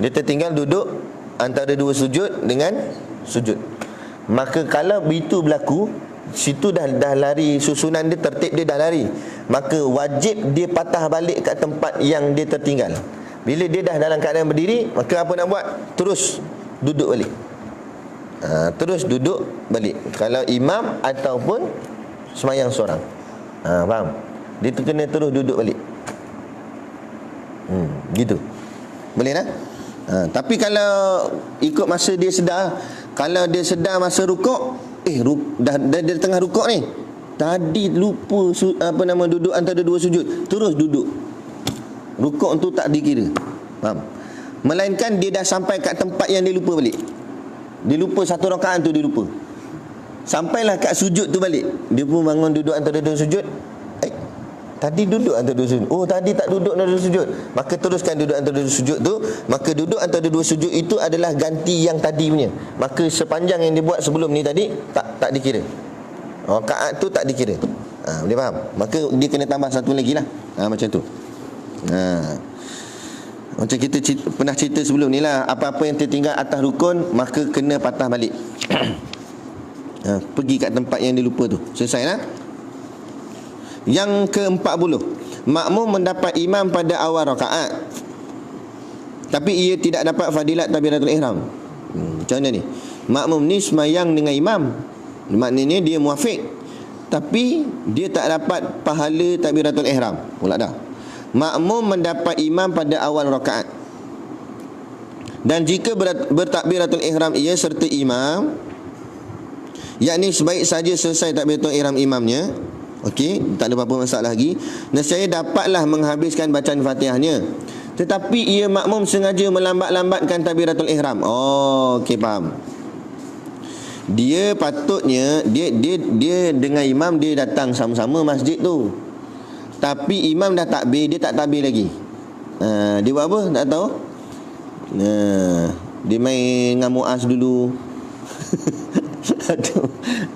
Dia tertinggal duduk antara dua sujud dengan sujud. Maka kalau itu berlaku, situ dah lari, susunan dia, tertib dia dah lari, maka wajib dia patah balik kat tempat yang dia tertinggal. Bila dia dah dalam keadaan berdiri, maka apa nak buat? Terus duduk balik. Terus duduk balik. Kalau imam ataupun semayang seorang. Faham? Dia kena terus duduk balik. Gitu. Boleh tak? Tapi kalau ikut masa dia sedar, kalau dia sedar masa rukuk, dah dia tengah rukuk ni, tadi lupa duduk antara dua sujud, terus duduk. Rukuk tu tak dikira. Faham? Melainkan dia dah sampai kat tempat yang dia lupa balik. Dia lupa satu rakaat tu, dia lupa. Sampailah kat sujud tu balik, dia pun bangun duduk antara dua sujud. Tadi duduk antara dua sujud. Tadi tak duduk antara dua sujud. Maka teruskan duduk antara dua sujud tu. Maka duduk antara dua sujud itu adalah ganti yang tadi punya. Maka sepanjang yang dia buat sebelum ni tadi tak dikira. Rakaat tu tak dikira. Boleh faham? Maka dia kena tambah satu lagi lah. Macam tu. Macam kita pernah cerita sebelum ni lah, apa-apa yang tertinggal atas rukun, maka kena patah balik. Pergi kat tempat yang dia lupa tu. Selesai lah. Yang ke-40, makmum mendapat imam pada awal rakaat, tapi ia tidak dapat fadilat takbiratul ihram. Macam mana ni? Makmum ni semayang dengan imam, maknanya dia muafiq, tapi dia tak dapat pahala takbiratul ihram. Pula dah. Makmum mendapat imam pada awal rakaat, dan jika bertakbiratul ihram ia serta imam, yakni sebaik saja selesai takbiratul ihram imamnya, okey, tak ada apa-apa masalah lagi, nescaya dapatlah menghabiskan bacaan Fatihahnya. Tetapi ia makmum sengaja melambat-lambatkan takbiratul ihram. Okey, faham. Dia patutnya dia dengan imam, dia datang sama-sama masjid tu. Tapi imam dah takbir, dia tak takbir lagi. Dia buat apa? Tak tahu. Dia main dengan Muaz dulu.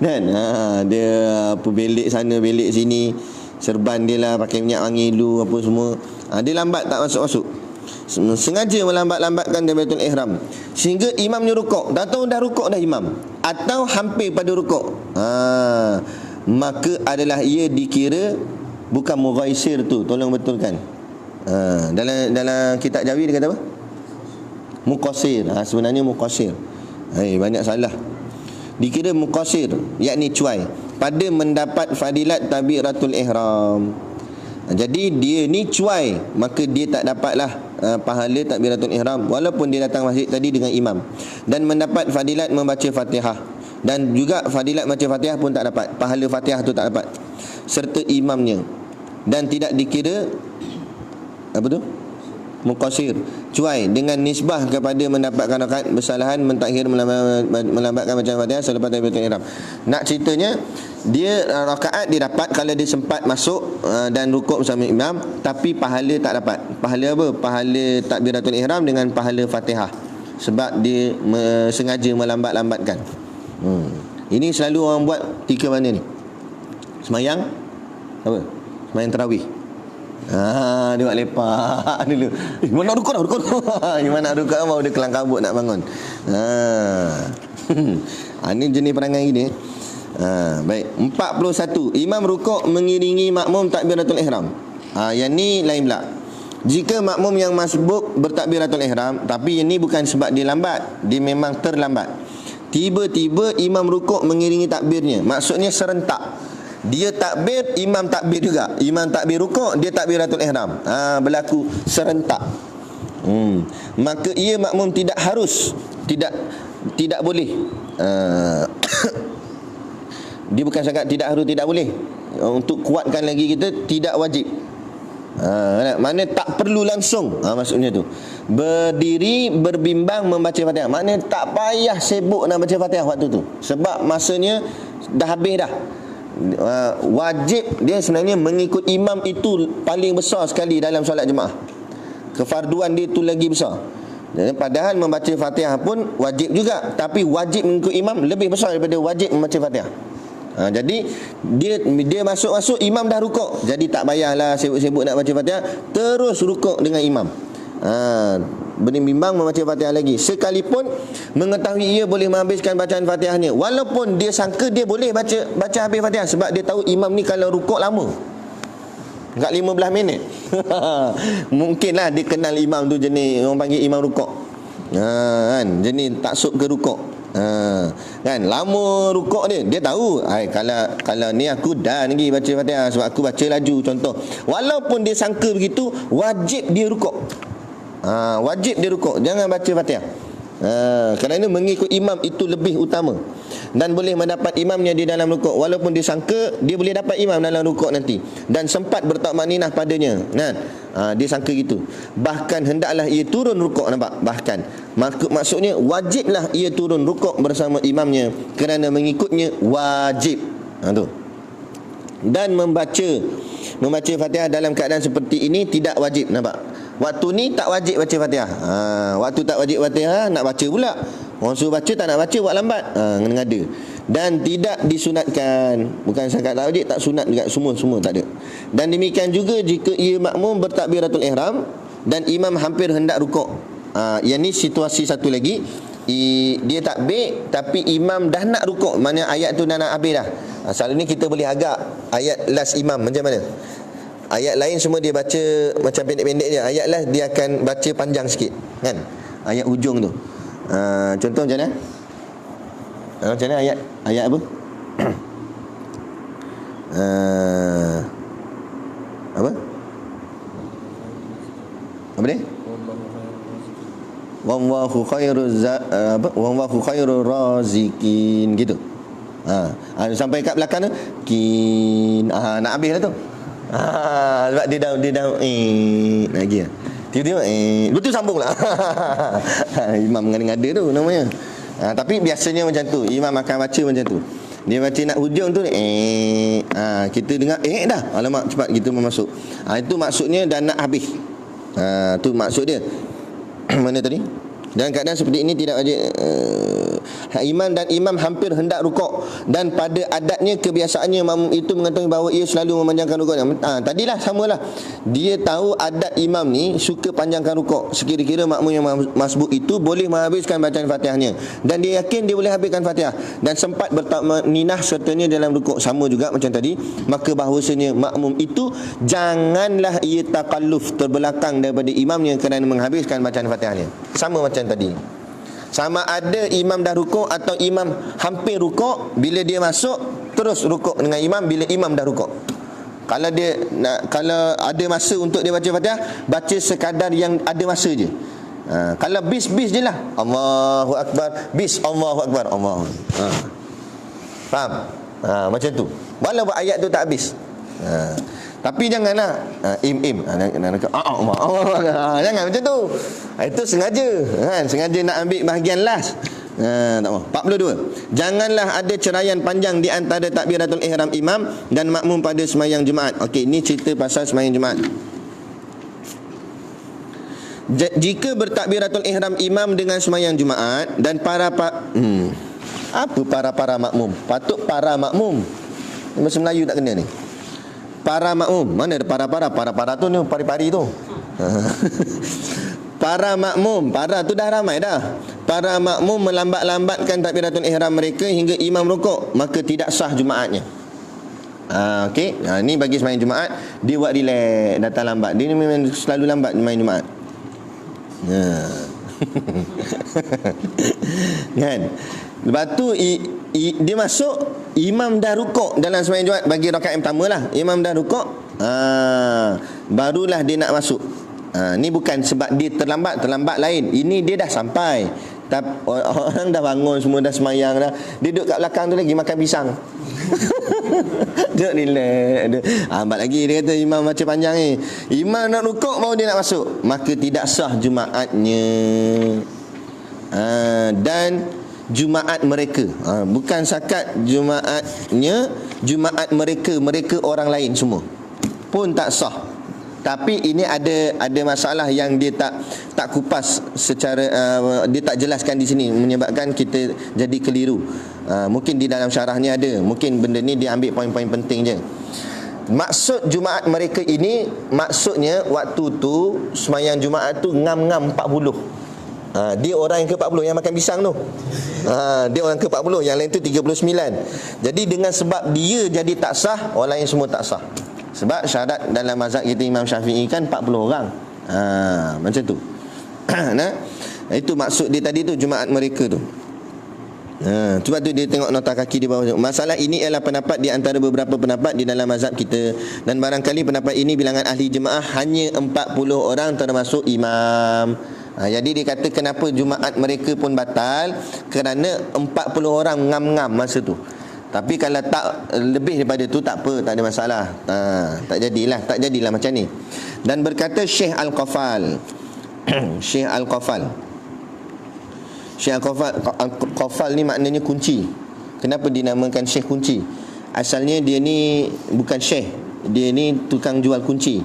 Kan? Dia apa, belik sana belik sini, serban dia lah, pakai minyak wangi dulu apa semua. Dia lambat, tak masuk-masuk. Sengaja melambat-lambatkan takbiratul ihram sehingga imamnya rukuk. Dah tahu dah rukuk dah imam, atau hampir pada rukuk, maka adalah ia dikira bukan mughaisir tu. Tolong betulkan. Dalam kitab Jawi dia kata apa? Muqassir. Sebenarnya muqassir. Banyak salah. Dikira muqassir, yakni cuai pada mendapat fadilat takbiratul ihram. Jadi dia ni cuai, maka dia tak dapatlah pahala takbiratul ihram walaupun dia datang masjid tadi dengan imam, dan mendapat fadilat membaca Fatihah, dan juga fadilat baca Fatihah pun tak dapat, pahala Fatihah tu tak dapat, serta imamnya, dan tidak dikira apa tu? Muqassir, cuai dengan nisbah kepada mendapatkan rakaat bersalahan mentakhir melambatkan bacaan Fatihah selepas takbiratul ihram. Nak ceritanya, dia rakaat dia dapat kalau dia sempat masuk dan rukuk bersama imam, tapi pahala tak dapat. Pahala apa? Pahala takbiratul ihram dengan pahala Fatihah, sebab dia sengaja melambat-lambatkan. Ini selalu orang buat tiga mana ni? Semayang apa? Semayang tarawih. Dia buat lepak dulu. Mana nak rukuk dah, rukuk. Mana nak rukuk baru dia kelang kabut nak bangun. Ini jenis perangai gini. Baik. 41. Imam rukuk mengiringi makmum takbiratul ihram. Yang ni lain pula. Jika makmum yang masbuk bertakbiratul ihram, tapi ini bukan sebab dia lambat, dia memang terlambat, tiba-tiba imam rukuk mengiringi takbirnya, maksudnya serentak. Dia takbir, imam takbir juga. Imam takbir rukuk, dia takbiratul ihram. Berlaku serentak. Maka ia makmum tidak harus, tidak boleh. Dia bukan sangat tidak harus, tidak boleh. Untuk kuatkan lagi kita, tidak wajib. Mana tak perlu langsung. Maksudnya tu, berdiri berbimbang membaca Fatihah, maknanya tak payah sibuk nak baca Fatihah waktu tu, sebab masanya dah habis dah. Wajib dia sebenarnya mengikut imam itu paling besar sekali dalam solat jemaah. Kefarduan dia tu lagi besar. Padahal membaca Fatihah pun wajib juga, tapi wajib mengikut imam lebih besar daripada wajib membaca Fatihah. Jadi dia masuk imam dah rukuk, jadi tak payahlah sibuk-sibuk nak baca Fatihah, terus rukuk dengan imam. Berbimbang membaca Fatihah lagi, sekalipun mengetahui ia boleh menghabiskan bacaan Fatihahnya, walaupun dia sangka dia boleh baca habis Fatihah, sebab dia tahu imam ni kalau rukuk lama, kat 15 minit. Mungkinlah dia kenal imam tu jenis orang panggil imam rukuk, kan, jenis taksub ke rukuk. Kan lama rukuk dia tahu, kalau ni aku dah lagi baca Fatihah sebab aku baca laju contoh. Walaupun dia sangka begitu, wajib dia rukuk. Wajib dia rukuk, jangan baca Fatihah. Kerana mengikut imam itu lebih utama, dan boleh mendapat imamnya di dalam rukuk, walaupun dia sangka dia boleh dapat imam dalam rukuk nanti dan sempat bertakmaninah padanya. Dia sangka gitu. Bahkan hendaklah ia turun rukuk, nampak? Bahkan maksudnya wajiblah ia turun rukuk bersama imamnya kerana mengikutnya wajib. Tu. Dan membaca Fatihah dalam keadaan seperti ini tidak wajib, nampak? Waktu ni tak wajib baca Fatihah. Waktu tak wajib Fatihah nak baca pula. Orang suruh baca tak nak baca, buat lambat. Ngada. Dan tidak disunatkan. Bukan sangat tak wajib, tak sunat juga, semua tak ada. Dan demikian juga jika ia makmum bertakbiratul ihram dan imam hampir hendak rukuk. Yang ni situasi satu lagi. Dia takbir tapi imam dah nak rukuk, mana ayat tu dah nak habis dah. Selalu ni kita boleh agak ayat last imam macam mana? Ayat lain semua dia baca macam pendek-pendek je. Ayat last dia akan baca panjang sikit, kan? Ayat hujung tu. Contoh macam mana? Macam mana ayat apa? Apa? Apa dia? Wallahu khairur razikin, gitu. Sampai kat belakang tu nak habis lah tu. Sebab dia dah lagi lah. Tiba-tiba betul sambung lah. Imam ngada-ngada tu namanya. Tapi biasanya macam tu, imam akan baca macam tu. Dia baca nak hujung tu, kita dengar dah, alamak cepat kita masuk. Itu maksudnya dah nak habis. Tu maksud dia. Mana tadi? Dalam keadaan seperti ini tidak wajib imam hampir hendak rukuk, dan pada adatnya kebiasaannya makmum itu mengetahui bahawa ia selalu memanjangkan rukuknya. Tadilah samalah. Dia tahu adat imam ni suka panjangkan rukuk. Sekira-kira makmum yang masbuk itu boleh menghabiskan bacaan Fatihahnya, dan dia yakin dia boleh habiskan Fatihah dan sempat bertakmaninah sertanya dalam rukuk, sama juga macam tadi, maka bahawasanya makmum itu janganlah ia takalluf, terbelakang daripada imamnya kerana menghabiskan bacaan Fatihahnya. Sama macam tadi. Sama ada imam dah rukuk atau imam hampir rukuk, bila dia masuk terus rukuk dengan imam bila imam dah rukuk. Kalau kalau ada masa untuk dia baca Fatihah, baca sekadar yang ada masa je. Kalau bis je lah, Allahu Akbar, bis Allahu Akbar, Allah. Faham? Macam tu. Walaupun ayat tu tak habis. Tapi janganlah jangan macam tu. Itu sengaja, kan? Sengaja nak ambil bahagian last. Tak mau. 42. Janganlah ada ceraian panjang di antara takbiratul ihram imam dan makmum pada sembahyang Jumaat. Okey, ini cerita pasal sembahyang Jumaat. Jika bertakbiratul ihram imam dengan sembahyang Jumaat dan apa para makmum? Patut para makmum. Bahasa Melayu tak kena ni. Para makmum. Mana ada para tu ni, pari-pari tu. Para makmum, para tu dah ramai dah. Para makmum melambat-lambatkan takbiratul ihram mereka hingga imam rukuk, maka tidak sah Jumaatnya. Okey. Ni bagi sembahyang Jumaat, dia buat relax, datang lambat. Dia ni memang selalu lambat sembahyang Jumaat. Kan? Lepas tu dia masuk, imam dah rukuk dalam sembahyang Jumaat, bagi rakaat yang pertama lah. Imam dah rukuk, barulah dia nak masuk. Ni bukan sebab dia terlambat lain. Ini dia dah sampai. Orang dah bangun, semua dah semayang dah. Dia duduk kat belakang tu lagi makan pisang. Duduk relax. Lambat lagi dia kata imam baca panjang ni. Imam nak rukuk baru dia nak masuk, maka tidak sah Jumaatnya. Dan Jumaat mereka, bukan sakat Jumaatnya, Jumaat mereka orang lain semua pun tak sah. Tapi ini ada masalah yang dia tak kupas secara dia tak jelaskan di sini, menyebabkan kita jadi keliru. Mungkin di dalam syarahnya ada, mungkin benda ni dia ambil poin-poin penting je. Maksud Jumaat mereka ini, maksudnya waktu tu semayang Jumaat tu ngam-ngam 40. Dia orang yang ke-40 yang makan pisang tu. Dia orang ke-40, yang lain tu 39. Jadi dengan sebab dia jadi tak sah, orang lain semua tak sah. Sebab syarat dalam mazhab kita Imam Syafi'i kan 40 orang. Macam tu. Nah, itu maksud dia tadi tu, Jumaat mereka tu. Sebab tu dia tengok nota kaki di bawah. Masalah ini ialah pendapat di antara beberapa pendapat di dalam mazhab kita, dan barangkali pendapat ini bilangan ahli jemaah hanya 40 orang termasuk imam. Jadi dia kata kenapa Jumaat mereka pun batal, kerana 40 orang ngam-ngam masa tu. Tapi kalau tak lebih daripada tu tak apa, tak ada masalah. Tak jadilah macam ni. Dan berkata Syekh Al-Qafal Syekh Al-Qafal ni maknanya kunci. Kenapa dinamakan Syekh kunci? Asalnya dia ni bukan syekh, dia ni tukang jual kunci.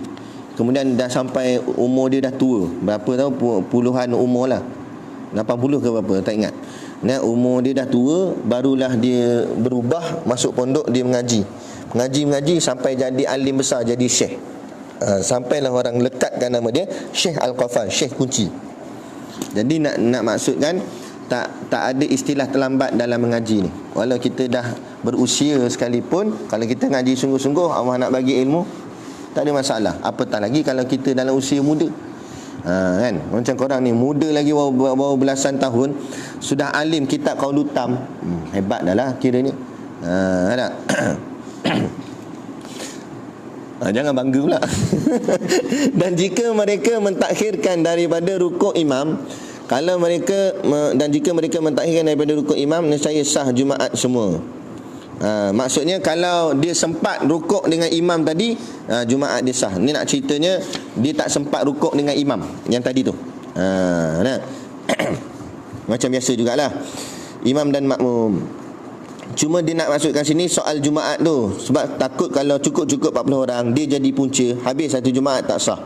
Kemudian dah sampai umur dia dah tua. Berapa tahu, puluhan umur lah, 80 ke berapa, tak ingat. Nah, umur dia dah tua, barulah dia berubah, masuk pondok, dia mengaji sampai jadi alim besar, jadi syekh. Sampailah orang lekatkan nama dia Syekh Al-Qafal, Syekh kunci. Jadi nak maksudkan tak ada istilah terlambat dalam mengaji ni. Walau kita dah berusia sekalipun, kalau kita ngaji sungguh-sungguh, Allah nak bagi ilmu, tak ada masalah. Apatah lagi kalau kita dalam usia muda. Kan, macam korang ni muda lagi, baru belasan tahun sudah alim kitab Qaulul Tam. Hebat dah lah kiranya. Ada. Jangan bangga pula. Dan jika mereka mentakhirkan daripada rukuk imam, jika mereka mentakhirkan daripada rukuk imam, nescaya sah Jumaat semua. Maksudnya kalau dia sempat rukuk dengan imam tadi, Jumaat dia sah. Ni nak ceritanya dia tak sempat rukuk dengan imam yang tadi tu. Macam biasa jugalah, imam dan makmum. Cuma dia nak masukkan sini soal Jumaat tu, sebab takut kalau cukup 40 orang, dia jadi punca, habis satu Jumaat tak sah.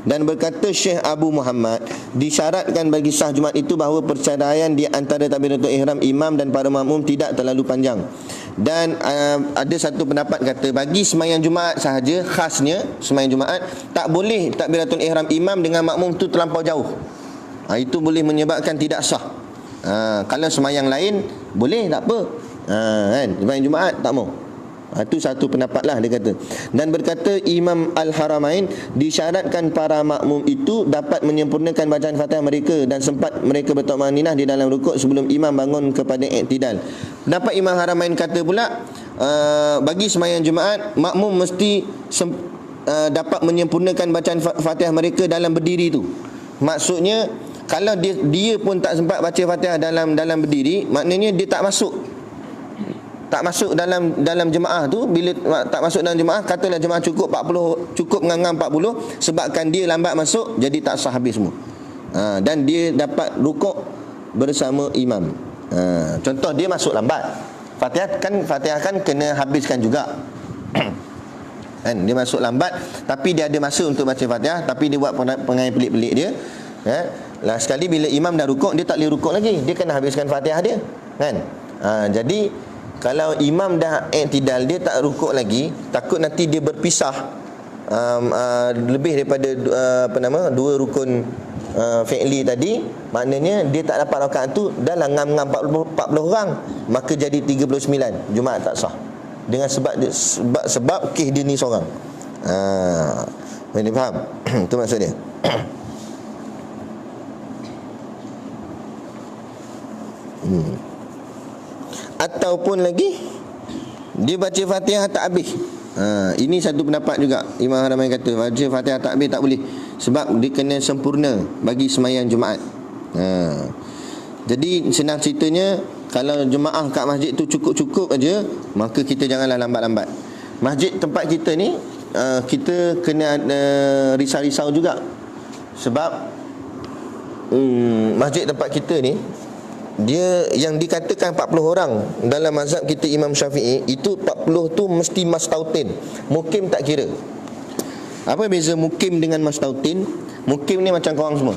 Dan berkata Syekh Abu Muhammad, disyaratkan bagi sah Jumaat itu bahawa perceraian di antara takbiratul ihram imam dan para makmum tidak terlalu panjang. Dan ada satu pendapat kata bagi sembahyang Jumaat sahaja, khasnya sembahyang Jumaat, tak boleh takbiratul ihram imam dengan makmum tu terlampau jauh. Itu boleh menyebabkan tidak sah. Kalau sembahyang lain boleh, tak apa. Kan, sembahyang Jumaat tak mau. Itu satu pendapat lah dia kata. Dan berkata Imam Al-Haramain, disyaratkan para makmum itu dapat menyempurnakan bacaan Fatihah mereka dan sempat mereka bertakmaninah di dalam rukuk sebelum imam bangun kepada i'tidal. Pendapat Imam Haramain kata pula, bagi sembahyang Jumaat, makmum mesti dapat menyempurnakan bacaan Fatihah mereka dalam berdiri tu. Maksudnya kalau dia pun tak sempat baca Fatihah dalam berdiri, maknanya dia tak masuk dalam jemaah tu. Bila tak masuk dalam jemaah, katalah jemaah cukup 40, cukup ngam-ngam 40, sebabkan dia lambat masuk, jadi tak sah habis semua. Dan dia dapat rukuk bersama imam. Contoh dia masuk lambat, Fatihah kan kena habiskan juga. Kan, dia masuk lambat tapi dia ada masa untuk baca Fatihah, tapi dia buat perangai pelik-pelik dia. Lah sekali bila imam dah rukuk, dia tak boleh rukuk lagi, dia kena habiskan Fatihah dia. Kan? Jadi kalau imam dah i'tidal, dia tak rukuk lagi, takut nanti dia berpisah lebih daripada dua rukun fi'li tadi, maknanya dia tak dapat rakaat tu, dah lah ngam-ngam 40 orang, maka jadi 39, Jumaat tak sah. Dengan sebab kes dia ni seorang. Boleh faham? Itu maksud dia. Ataupun lagi dia baca Fatihah tak habis. Ini satu pendapat juga. Imam Haramain kata baca Fatihah tak habis tak boleh, sebab dia kena sempurna bagi sembahyang Jumaat. Jadi senang ceritanya, kalau jemaah kat masjid tu cukup-cukup aja, maka kita janganlah lambat-lambat. Masjid tempat kita ni, kita kena risau-risau juga. Sebab masjid tempat kita ni, dia yang dikatakan 40 orang dalam mazhab kita Imam Syafi'i, itu 40 tu mesti mastautin, mukim tak kira. Apa beza mukim dengan mastautin? Mukim ni macam korang semua.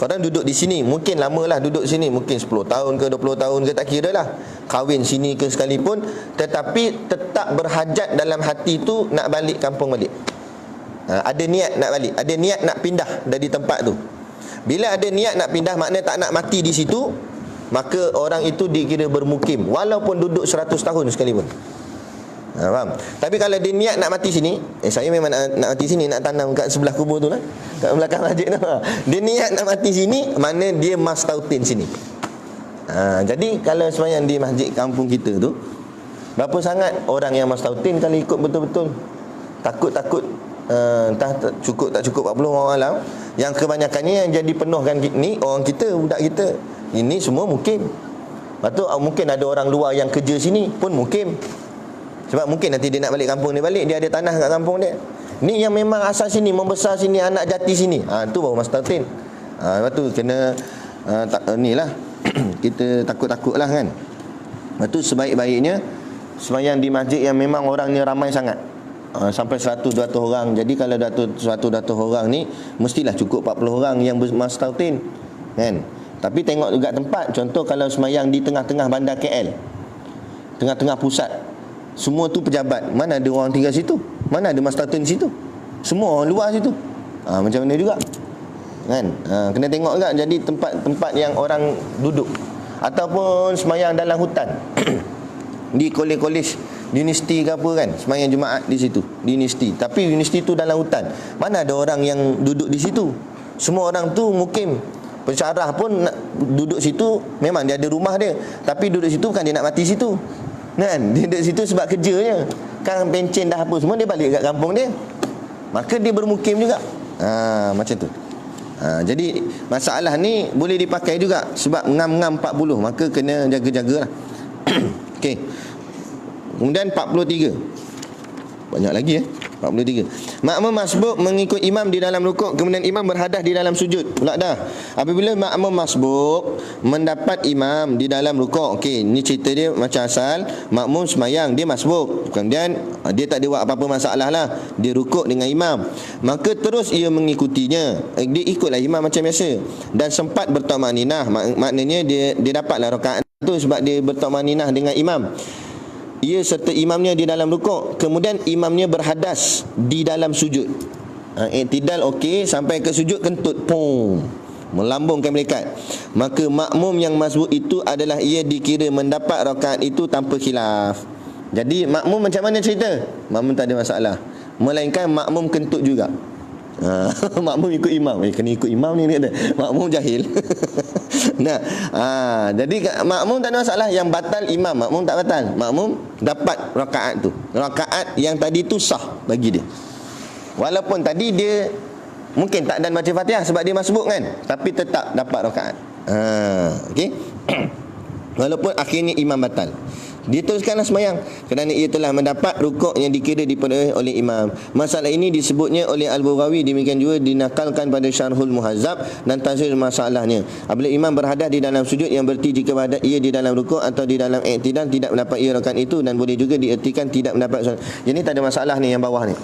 Korang duduk di sini, mungkin lama lah duduk sini, mungkin 10 tahun ke 20 tahun ke, tak kira lah. Kahwin sini ke sekalipun, tetapi tetap berhajat dalam hati tu nak balik kampung balik. Ada niat nak balik, ada niat nak pindah dari tempat tu. Bila ada niat nak pindah, maknanya tak nak mati di situ, maka orang itu dikira bermukim, walaupun duduk 100 tahun sekalipun. Faham? Tapi kalau dia niat nak mati sini, saya memang nak mati sini, nak tanam kat sebelah kubur tu lah, kat belakang masjid tu. Dia niat nak mati sini, mana dia mastautin sini. Jadi kalau sembahyang di masjid kampung kita tu, berapa sangat orang yang mastautin kalau ikut betul-betul. Takut-takut entah cukup tak cukup 40 orang alam. Yang kebanyakannya yang jadi penuhkan ni orang kita, budak kita. Ini semua mukim. Lepas tu mungkin ada orang luar yang kerja sini pun mukim. Sebab mungkin nanti dia nak balik kampung dia balik, dia ada tanah kat kampung dia. Ni yang memang asal sini, membesar sini, anak jati sini. Tu baru mastautin. Lepas tu kena ni lah kita takut-takut lah kan. Lepas tu sebaik-baiknya sembahyang di masjid yang memang orang ni ramai sangat, sampai 100-200 orang. Jadi kalau 100-200 orang ni, mestilah cukup 40 orang yang mastautin kan. Tapi tengok juga tempat. Contoh kalau sembahyang di tengah-tengah bandar KL, tengah-tengah pusat, semua tu pejabat, mana ada orang tinggal situ? Mana ada mastautin situ? Semua orang luar situ. Macam mana juga kan? Kena tengok juga. Jadi tempat-tempat yang orang duduk, ataupun sembahyang dalam hutan di kolej-kolej universiti ke apa kan, sembahyang Jumaat di situ, di universiti. Tapi universiti tu dalam hutan, mana ada orang yang duduk di situ? Semua orang tu mukim. Pensyarah pun nak duduk situ, memang dia ada rumah dia, tapi duduk situ bukan dia nak mati situ kan. Dia duduk situ sebab kerjanya kan, pencen dah apa semua, dia balik kat kampung dia, maka dia bermukim juga. Macam tu. Jadi masalah ni boleh dipakai juga. Sebab ngam-ngam 40, maka kena jaga-jagalah. Okey. Kemudian 43. Banyak lagi 43. Makmum masbuk mengikut imam di dalam rukuk, kemudian imam berhadas di dalam sujud. Pula dah. Apabila makmum masbuk mendapat imam di dalam rukuk. Okey, ni cerita dia macam asal. Makmum semayang, dia masbuk, kemudian dia tak ada buat apa-apa masalah lah, dia rukuk dengan imam, maka terus ia mengikutinya. Dia ikutlah imam macam biasa. Dan sempat bertamanninah, maknanya dia dapatlah rakaat tu sebab dia bertamanninah dengan imam. Ia serta imamnya di dalam rukuk, kemudian imamnya berhadas di dalam sujud. Iktidal okey, sampai ke sujud kentut, pum, melambungkan mereka. Maka makmum yang masbuk itu adalah ia dikira mendapat rakaat itu tanpa khilaf. Jadi makmum macam mana cerita? Makmum tak ada masalah, melainkan makmum kentut juga. Makmum ikut imam. Kena ikut imam ni kata. Makmum jahil. Nah, jadi makmum tak ada masalah. Yang batal imam, makmum tak batal. Makmum dapat rakaat tu. Rakaat yang tadi tu sah bagi dia. Walaupun tadi dia mungkin tak dan baca Fatihah sebab dia masbuk kan, tapi tetap dapat rakaat. Okey. Walaupun akhirnya imam batal, dia teruskanlah sembahyang kerana ia telah mendapat rukuk yang dikira dipenuhi oleh imam. Masalah ini disebutnya oleh Al-Baghawi, demikian juga dinakalkan pada Syarhul Muhazzab dan tafsir masalahnya. Apabila imam berhadas di dalam sujud, yang berarti jika berhadas ia di dalam rukuk atau di dalam iktidal, tidak mendapat ia rakaat itu, dan boleh juga diertikan tidak mendapat solat. Jadi tak ada masalah ni yang bawah ni.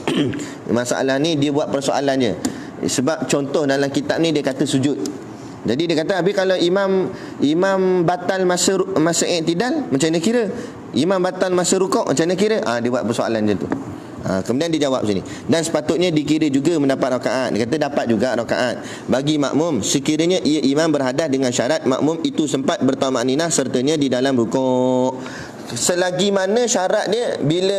Masalah ni dia buat persoalan je. Sebab contoh dalam kitab ni dia kata sujud. Jadi dia kata, habis kalau imam batal masa iktidal, macam mana kira? Imam batal masa rukuk, macam mana kira? Dia buat persoalan macam tu. Kemudian dia jawab sini. Dan sepatutnya dikira juga mendapat rakaat. Dia kata dapat juga rakaat bagi makmum sekiranya ia imam berhadas dengan syarat makmum itu sempat bertamakninah sertanya di dalam rukuk. Selagi mana syarat dia, bila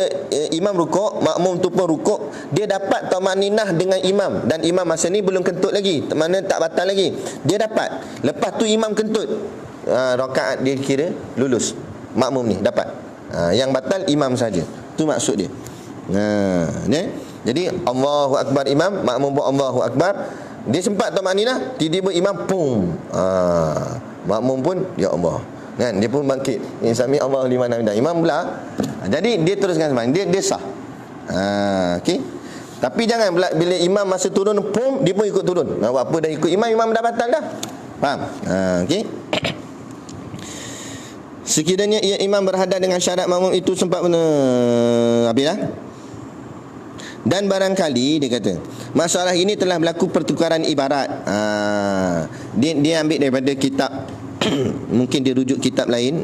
imam rukuk, makmum tu pun rukuk, dia dapat tamakninah dengan imam, dan imam masa ni belum kentut lagi, mana tak batal lagi, dia dapat. Lepas tu imam kentut, rakaat dia kira lulus. Makmum ni dapat. Yang batal imam saja. Tu maksud dia. Jadi Allahu Akbar imam, makmum pun Allahu Akbar, dia sempat tamakninah, tiba-tiba imam pum, makmum pun ya Allah kan, dia pun bangkit, sami Allahu liman hamidah, imam pula. Jadi dia teruskan sembahyang, dia sah. Okey. Tapi jangan bila imam masa turun pum, dia pun ikut turun. Buat apa dah ikut imam dah batal dah. Faham? Okey. Sekiranya ia imam berhadas dengan syarat makmum itu sempat habis dah. Dan barangkali dia kata masalah ini telah berlaku pertukaran ibarat. Dia ambil daripada kitab mungkin dia rujuk kitab lain,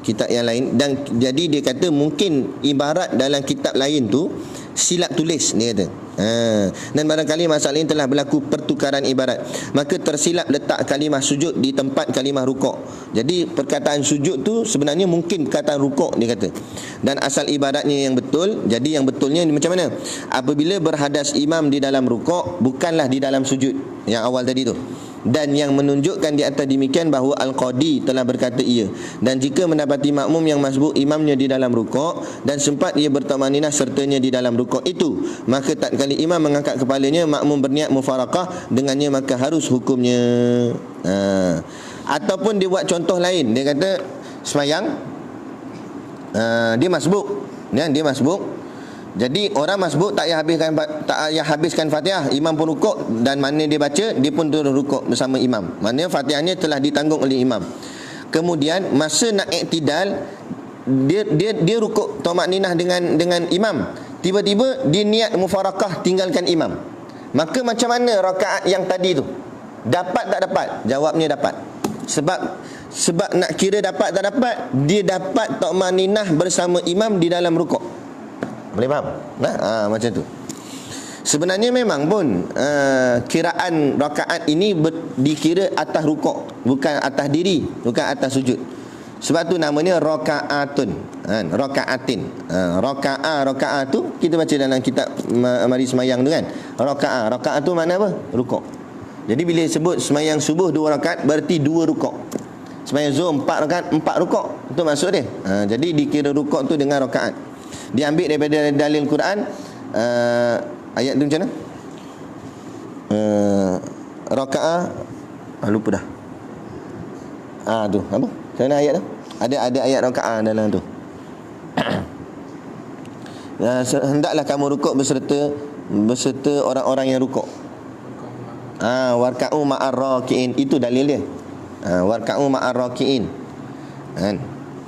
kitab yang lain, dan jadi dia kata mungkin ibarat dalam kitab lain tu silap tulis, dia kata. Dan barangkali masalah ini telah berlaku pertukaran ibarat, maka tersilap letak kalimah sujud di tempat kalimah rukuk. Jadi perkataan sujud tu sebenarnya mungkin perkataan rukuk, dia kata. Dan asal ibaratnya yang betul, jadi yang betulnya macam mana? Apabila berhadas imam di dalam rukuk, bukanlah di dalam sujud yang awal tadi tu. Dan yang menunjukkan di atas demikian bahawa Al-Qadi telah berkata ia. Dan jika mendapati makmum yang masbuk imamnya di dalam rukuk dan sempat ia bertamanninah sertanya di dalam rukuk itu, maka tak kali imam mengangkat kepalanya, makmum berniat mufaraqah dengannya, maka harus hukumnya. Ataupun dia buat contoh lain, dia kata semayang, dia masbuk, dia masbuk. Jadi orang masbuk tak payah habiskan Fatihah, imam pun rukuk, dan mana dia baca, dia pun turun rukuk bersama imam. Maknanya Fatihahnya telah ditanggung oleh imam. Kemudian masa nak iktidal, dia rukuk tamakninah dengan imam. Tiba-tiba dia niat mufaraqah tinggalkan imam. Maka macam mana rakaat yang tadi tu? Dapat tak dapat? Jawabnya dapat. Sebab nak kira dapat tak dapat, dia dapat tamakninah bersama imam di dalam rukuk. Boleh faham? Macam tu. Sebenarnya memang pun kiraan rakaat ini dikira atas rukuk, bukan atas diri, bukan atas sujud. Sebab tu namanya rakaatun, rakaatin. Rakaat tu kita baca dalam kitab mari semayang tu kan. Rakaat tu makna apa? Rukuk. Jadi bila sebut semayang subuh 2 rakaat, berarti 2 rukuk. Semayang zuhur 4 rakaat, 4 rukuk. Itu maksud dia. Jadi dikira rukuk tu dengan rakaat. Diambil daripada dalil Quran, ayat tu macam mana? Raka'ah, lupa dah. Tu apa? Macam mana ayat tu? Ada ayat raka'ah dalam tu. Hendaklah kamu rukuk beserta orang-orang yang rukuk. Warka'u ma'ar raki'in, itu dalil dia. Warka'u ma'ar raki'in.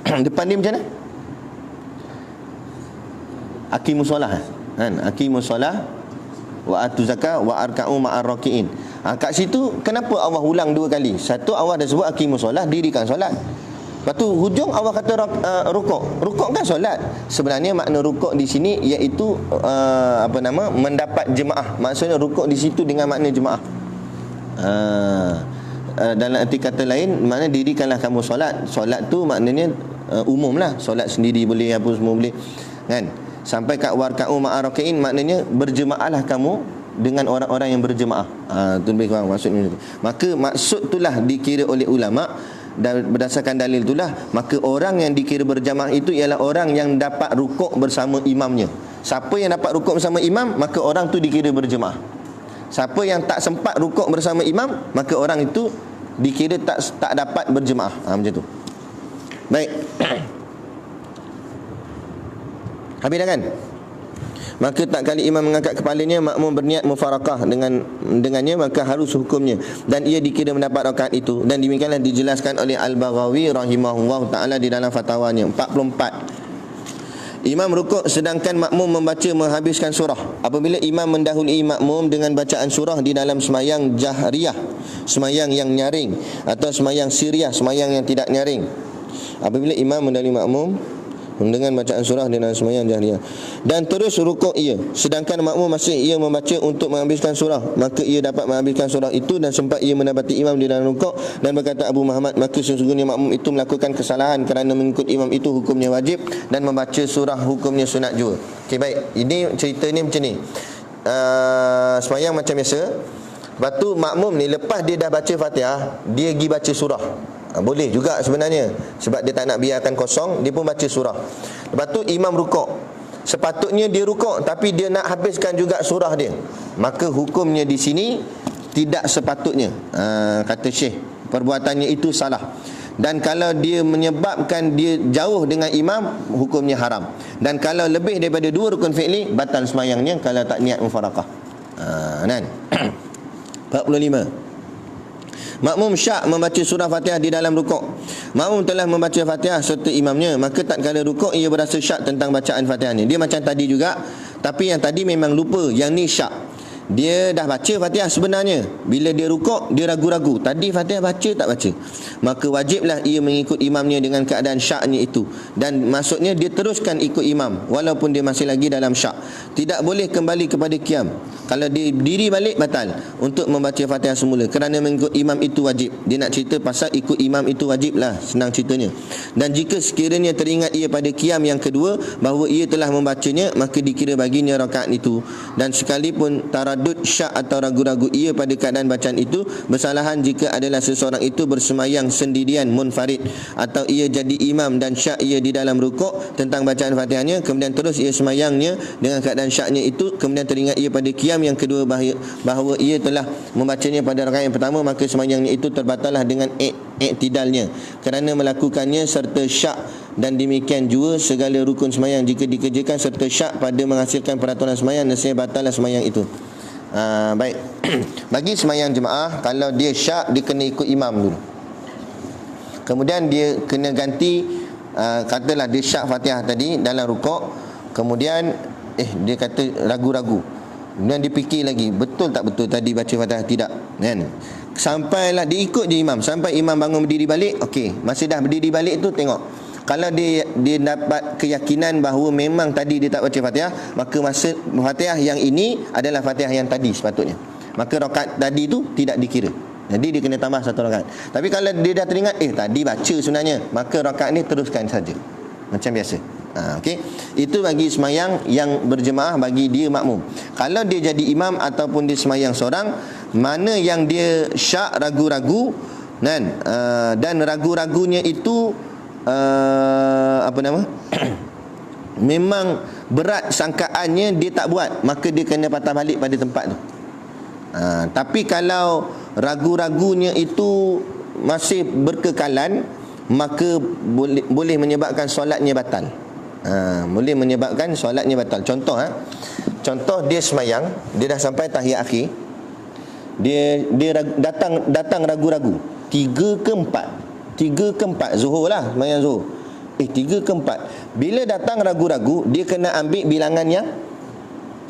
Depan dia macam mana? Aqimus solah, aqimus solah wa atu zakah wa arka'u ma'ar raki'in. Kat situ kenapa Allah ulang 2 kali? Satu, Allah dah sebut aqimus solah, dirikan solat. Lepas tu hujung Allah kata rukuk. Rukuk kan solat. Sebenarnya makna rukuk di sini iaitu mendapat jemaah. Maksudnya rukuk di situ dengan makna jemaah. Dalam arti kata lain, makna dirikanlah kamu solat. Solat tu maknanya umum lah. Solat sendiri boleh, apa semua boleh, kan? Sampai kat warka'u ma'ar raki'in, maknanya berjemaahlah kamu dengan orang-orang yang berjemaah. Tu lebih kurang maksudnya itu. Maka maksud itulah dikira oleh ulama, dan berdasarkan dalil itulah maka orang yang dikira berjemaah itu ialah orang yang dapat rukuk bersama imamnya. Siapa yang dapat rukuk bersama imam, maka orang tu dikira berjemaah. Siapa yang tak sempat rukuk bersama imam, maka orang itu dikira tak dapat berjemaah. Macam tu. Baik. Habis dah kan? Maka tak kali imam mengangkat kepalanya, makmum berniat mufaraqah dengannya, maka harus hukumnya, dan ia dikira mendapat rakaat itu. Dan demikianlah dijelaskan oleh Al-Baghawi rahimahullah ta'ala di dalam fatwanya 44. Imam rukuk sedangkan makmum membaca menghabiskan surah. Apabila imam mendahului makmum dengan bacaan surah di dalam semayang jahriyah, semayang yang nyaring, atau semayang siriyah, semayang yang tidak nyaring. Apabila imam mendahului makmum dengan bacaan surah di dalam semayang jahriyah dan terus rukuk ia, sedangkan makmum masih ia membaca untuk menghabiskan surah, maka ia dapat menghabiskan surah itu. Dan sempat ia mendapati imam di dalam rukuk, dan berkata Abu Muhammad, maka sesungguhnya makmum itu melakukan kesalahan kerana mengikut imam itu hukumnya wajib, dan membaca surah hukumnya sunat juga. Okey, baik. Ini cerita ni macam ni. Semayang macam biasa. Lepas tu makmum ni lepas dia dah baca Fatihah, dia pergi baca surah. Boleh juga sebenarnya, sebab dia tak nak biarkan kosong, dia pun baca surah. Lepas tu imam rukuk. Sepatutnya dia rukuk, tapi dia nak habiskan juga surah dia. Maka hukumnya di sini tidak sepatutnya. Kata Syekh, perbuatannya itu salah. Dan kalau dia menyebabkan dia jauh dengan imam, hukumnya haram. Dan kalau lebih daripada 2 rukun fi'li, batal semayangnya kalau tak niat mufaraqah. Kan? 45. Makmum syak membaca surah Fatihah di dalam rukuk. Makmum telah membaca Fatihah serta imamnya, maka tak kala rukuk ia berasa syak tentang bacaan Fatihah ni. Dia macam tadi juga, Tapi yang tadi memang lupa, yang ni syak. Dia dah baca Fatihah sebenarnya. Bila dia rukuk, dia ragu-ragu. Tadi Fatihah baca tak baca. Maka wajiblah ia mengikut imamnya dengan keadaan syaknya itu. Dan maksudnya dia teruskan ikut imam walaupun dia masih lagi dalam syak. Tidak boleh kembali kepada qiyam. Kalau dia diri balik, batal untuk membaca Fatihah semula. Kerana mengikut imam itu wajib. Dia nak cerita pasal ikut imam itu wajib lah, senang ceritanya. Dan jika sekiranya teringat ia pada qiyam yang kedua bahawa ia telah membacanya, maka dikira baginya rakaat itu. Dan sekalipun taradud, syak atau ragu-ragu ia pada keadaan bacaan itu, bersalahan jika adalah seseorang itu bersemayang sendirian munfarid, atau ia jadi imam dan syak ia di dalam rukuk tentang bacaan Fatihahnya, kemudian terus ia semayangnya dengan keadaan syaknya itu, kemudian teringat ia pada qiyam yang kedua bahawa ia telah membacanya pada rakaat yang pertama, maka semayangnya itu terbatallah dengan iktidalnya kerana melakukannya serta syak. Dan demikian juga segala rukun semayang jika dikerjakan serta syak pada menghasilkan peraturan semayang, nescaya batallah semayang itu. Baik. Bagi semayang jemaah, kalau dia syak, dia kena ikut imam dulu. Kemudian dia kena ganti, katalah dia syak Fatihah tadi dalam rukuk, kemudian dia kata ragu-ragu. Kemudian dia fikir lagi, betul tak betul tadi baca Fatihah, tidak, kan? Sampailah dia ikut je imam, sampai imam bangun berdiri balik. Okey, masa dah berdiri balik tu tengok. Kalau dia dapat keyakinan bahawa memang tadi dia tak baca Fatihah, maka masa Fatihah yang ini adalah Fatihah yang tadi sepatutnya. Maka rakaat tadi tu tidak dikira. Jadi dia kena tambah satu rakaat. Tapi kalau dia dah teringat, tadi baca sebenarnya, maka rakaat ni teruskan saja macam biasa. Okey. Itu bagi semayang yang berjemaah, bagi dia makmum. Kalau dia jadi imam ataupun dia semayang seorang, mana yang dia syak, ragu-ragu, dan ragu-ragunya itu memang berat sangkaannya, dia tak buat, maka dia kena patah balik pada tempat tu. Tapi kalau ragu-ragunya itu masih berkekalan, maka boleh menyebabkan solatnya batal. Boleh menyebabkan solatnya batal. Contoh dia semayang, dia dah sampai tahiyat akhir, dia datang ragu-ragu, 3 ke 4 zuhur lah, semayang zuhur. 3 ke 4. Bila datang ragu-ragu, dia kena ambil bilangan yang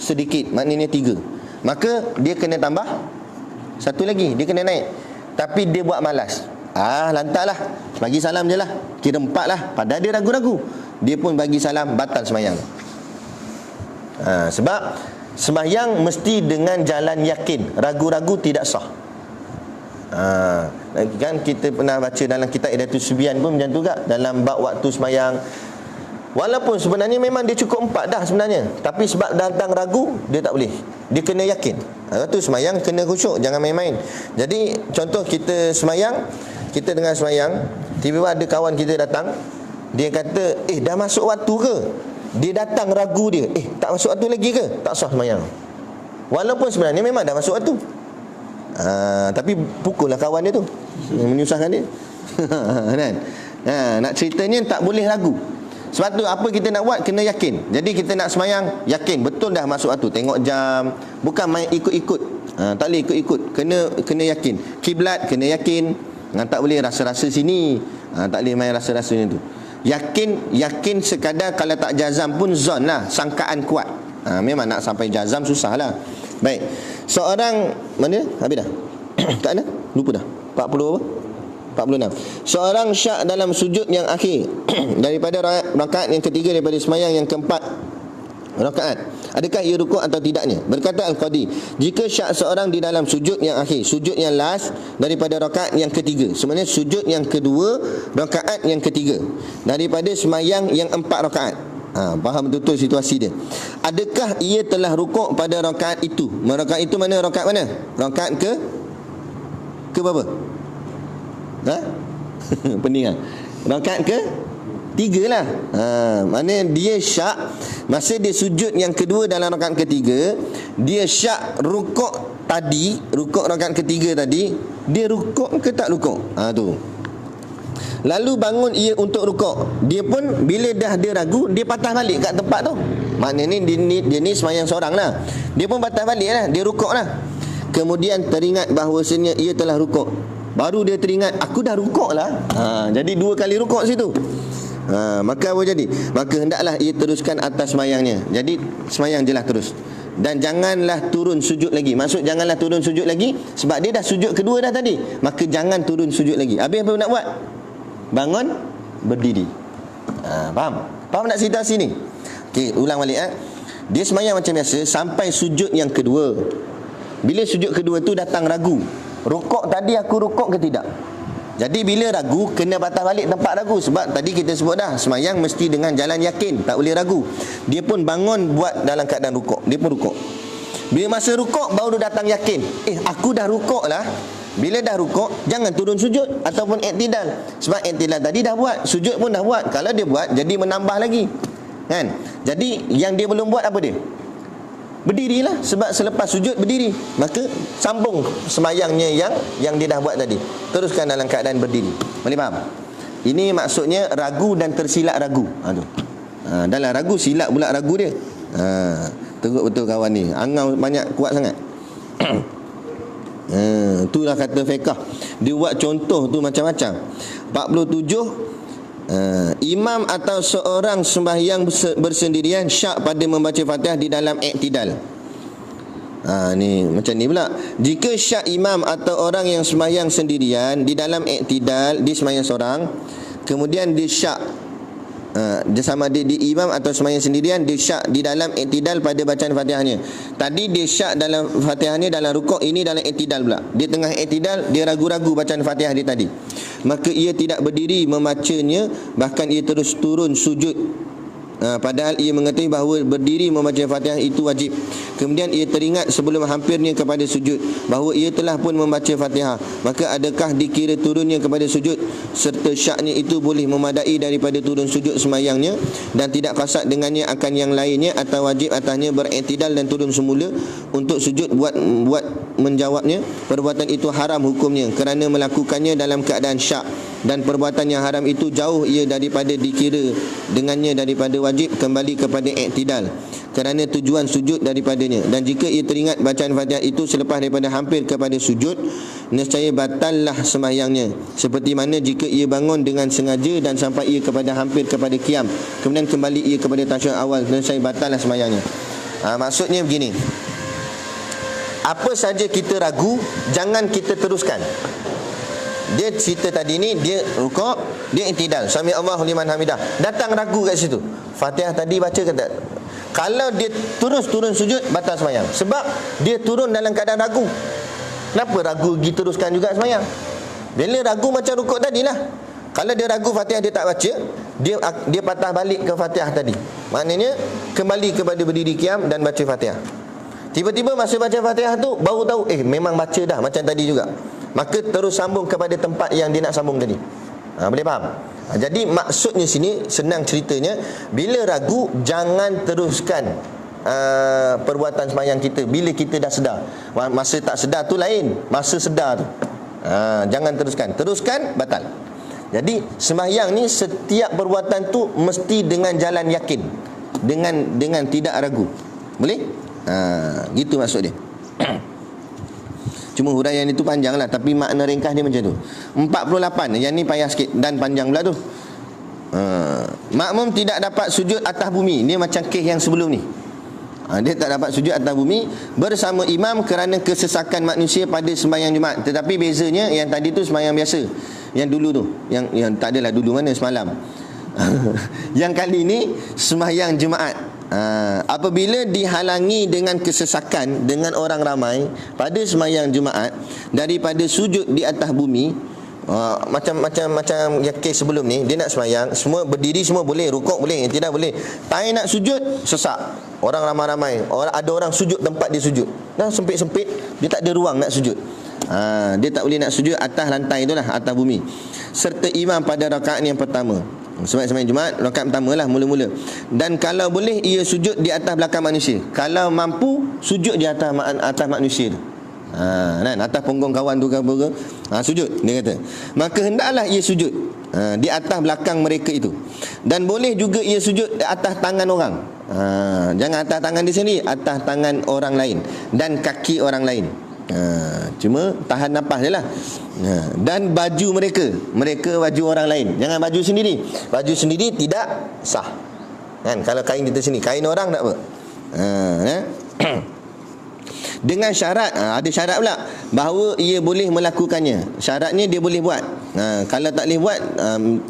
sedikit, maknanya 3. Maka dia kena tambah satu lagi, dia kena naik. Tapi dia buat malas, lantaklah, bagi salam je lah, kira 4 lah. Padahal dia ragu-ragu, dia pun bagi salam, batal semayang. Sebab semayang mesti dengan jalan yakin, ragu-ragu tidak sah. Kan kita pernah baca dalam kitab Idatus Subian pun macam tu juga, dalam bab waktu semayang. Walaupun sebenarnya memang dia cukup 4 dah sebenarnya, tapi sebab datang ragu, dia tak boleh, dia kena yakin. Waktu semayang kena khusyuk, jangan main-main. Jadi contoh kita semayang, kita tengah semayang, tiba-tiba ada kawan kita datang, dia kata, dah masuk waktu ke? Dia datang ragu dia, tak masuk waktu lagi ke? Tak sah semayang. Walaupun sebenarnya memang dah masuk waktu. Tapi pukullah kawan dia tu, menyusahkan dia. Kan? Nak ceritanya tak boleh ragu. Sebab tu apa kita nak buat, kena yakin. Jadi kita nak semayang, yakin betul dah masuk waktu. Tengok jam, bukan main ikut-ikut. Tak boleh ikut-ikut, kena yakin. Kiblat kena yakin. Tak boleh rasa-rasa sini. Tak boleh main rasa-rasanya tu. Yakin sekadar, kalau tak jazam pun zon lah, sangkaan kuat. Memang nak sampai jazam susah lah. Baik. Seorang, mana? Habis dah? Tak ada? Lupa dah. 40 apa? 46. Seorang syak dalam sujud yang akhir daripada rakaat yang ketiga daripada semayang yang keempat rakaat, adakah ia rukuk atau tidaknya? Berkata Al-Qadi, jika syak seorang di dalam sujud yang akhir, sujud yang last daripada rakaat yang ketiga, sebenarnya sujud yang kedua rakaat yang ketiga daripada semayang yang 4 rakaat. Faham betul situasi dia. Adakah ia telah rukuk pada rakaat itu? Rakaat itu mana? Rakaat mana? Rakaat ke berapa? Pening lah. Rakaat ke 3 lah. Mana dia syak masa dia sujud yang kedua dalam rakaat ketiga, dia syak rukuk tadi, rukuk rakaat ketiga tadi, dia rukuk ke tak rukuk? Tu. Lalu bangun ia untuk rukuk, dia pun bila dah dia ragu, dia patah balik kat tempat tu. Maknanya dia ni semayang seorang lah, dia pun patah balik lah, dia rukuk lah. Kemudian teringat bahawasanya ia telah rukuk, baru dia teringat, aku dah rukuk lah. Jadi 2 kali rukuk situ. Maka apa jadi? Maka hendaklah ia teruskan atas semayangnya. Jadi semayang je lah terus. Dan janganlah turun sujud lagi. Maksud janganlah turun sujud lagi sebab dia dah sujud kedua dah tadi. Maka jangan turun sujud lagi. Habis apa nak buat? Bangun, berdiri. Faham? Faham tak cerita sini? Okey, ulang balik. Dia semayang macam biasa sampai sujud yang kedua. Bila sujud kedua tu datang ragu, rukuk tadi aku rukuk ke tidak? Jadi bila ragu, kena patah balik tempat ragu. Sebab tadi kita sebut dah, semayang mesti dengan jalan yakin, tak boleh ragu. Dia pun bangun buat dalam keadaan rukuk. Dia pun rukuk. Bila masa rukuk baru datang yakin, aku dah rukuk lah. Bila dah rukuk, jangan turun sujud ataupun iktidal. Sebab iktidal tadi dah buat, sujud pun dah buat. Kalau dia buat, jadi menambah lagi, kan? Jadi yang dia belum buat apa dia? Berdirilah. Sebab selepas sujud berdiri, maka sambung semayangnya yang dia dah buat tadi. Teruskan dalam keadaan berdiri. Boleh faham? Ini maksudnya ragu dan tersilap ragu. Dalam ragu silap pula ragu dia. Teruk betul kawan ni. Angau banyak kuat sangat. Itulah kata fiqh. Dia buat contoh tu macam-macam. 47, imam atau seorang sembahyang bersendirian syak pada membaca Fatihah di dalam iktidal. Ni macam ni pula. Jika syak imam atau orang yang sembahyang sendirian di dalam iktidal, dia sembahyang seorang, kemudian dia syak, dia sama dia di imam atau sembahyang sendirian, dia syak di dalam iktidal pada bacaan Fatihahnya. Tadi dia syak dalam Fatihahnya dalam rukuk, ini dalam iktidal pula. Dia tengah iktidal, dia ragu-ragu bacaan Fatihah dia tadi. Maka ia tidak berdiri membacanya, bahkan ia terus turun sujud. Padahal ia mengetahui bahawa berdiri membaca Fatihah itu wajib. Kemudian ia teringat sebelum hampirnya kepada sujud bahawa ia telah pun membaca Fatihah. Maka adakah dikira turunnya kepada sujud serta syaknya itu boleh memadai daripada turun sujud semayangnya dan tidak qasad dengannya akan yang lainnya, atau wajib atasnya beriktidal dan turun semula untuk sujud? Buat menjawabnya, perbuatan itu haram hukumnya kerana melakukannya dalam keadaan syak, dan perbuatan yang haram itu jauh ia daripada dikira dengannya daripada wajib kembali kepada iktidal kerana tujuan sujud daripadanya. Dan jika ia teringat bacaan Fatihah itu selepas daripada hampir kepada sujud, nescaya batallah sembahyangnya, seperti mana jika ia bangun dengan sengaja dan sampai ia kepada hampir kepada qiyam, kemudian kembali ia kepada tasyahud awal, nescaya batallah sembahyangnya. Maksudnya begini, apa saja kita ragu, jangan kita teruskan. Dia cerita tadi ni, dia rukuk, dia iktidal, sami Allahu liman hamidah, datang ragu kat situ, Fatihah tadi baca ke tak? Kalau dia terus turun sujud, batal semayang. Sebab dia turun dalam keadaan ragu. Kenapa ragu pergi teruskan juga semayang? Bila ragu macam rukuk tadi lah. Kalau dia ragu Fatihah dia tak baca, dia patah balik ke Fatihah tadi. Maknanya kembali kepada berdiri qiyam dan baca Fatihah. Tiba-tiba masa baca Fatihah tu baru tahu, memang baca dah macam tadi juga. Maka terus sambung kepada tempat yang dia nak sambung tadi. Boleh faham? Jadi maksudnya sini, senang ceritanya, bila ragu jangan teruskan perbuatan sembahyang kita bila kita dah sedar. Masa tak sedar tu lain, masa sedar tu jangan teruskan. Teruskan, batal. Jadi sembahyang ni setiap perbuatan tu mesti dengan jalan yakin, dengan tidak ragu. Boleh? Gitu maksud dia. Cuma huraian itu panjang lah, tapi makna ringkas dia macam tu. 48, yang ni payah sikit dan panjang pula tu. Makmum tidak dapat sujud atas bumi. Ni macam kes yang sebelum ni. Dia tak dapat sujud atas bumi bersama imam kerana kesesakan manusia pada sembahyang Jumaat. Tetapi bezanya, yang tadi tu sembahyang biasa, yang dulu tu, yang tak adalah dulu, mana semalam. Yang kali ni sembahyang Jumaat. Apabila dihalangi dengan kesesakan dengan orang ramai pada sembahyang Jumaat daripada sujud di atas bumi, macam yang kes sebelum ni, dia nak sembahyang, semua berdiri, semua boleh, rukuk boleh, tidak boleh, tak nak sujud, sesak, orang ramai-ramai, ada orang sujud tempat dia sujud, dah sempit-sempit, dia tak ada ruang nak sujud. Dia tak boleh nak sujud atas lantai itulah, atas bumi, serta imam pada rakaat yang pertama. Sembahyang Jumaat rakaat pertama lah mula-mula. Dan kalau boleh ia sujud di atas belakang manusia. Kalau mampu sujud di atas manusia tu. Kan, atas punggung kawan tu ke apa ke, sujud dia kata. Maka hendaklah ia sujud di atas belakang mereka itu. Dan boleh juga ia sujud di atas tangan orang. Jangan atas tangan dia sendiri, atas tangan orang lain dan kaki orang lain. Cuma tahan nafas je lah. Dan baju mereka baju orang lain, jangan baju sendiri. Baju sendiri tidak sah kan. Kalau kain kita sini, kain orang tak apa. Dengan syarat, ada syarat pula bahawa ia boleh melakukannya. Syaratnya dia boleh buat. Kalau tak boleh buat,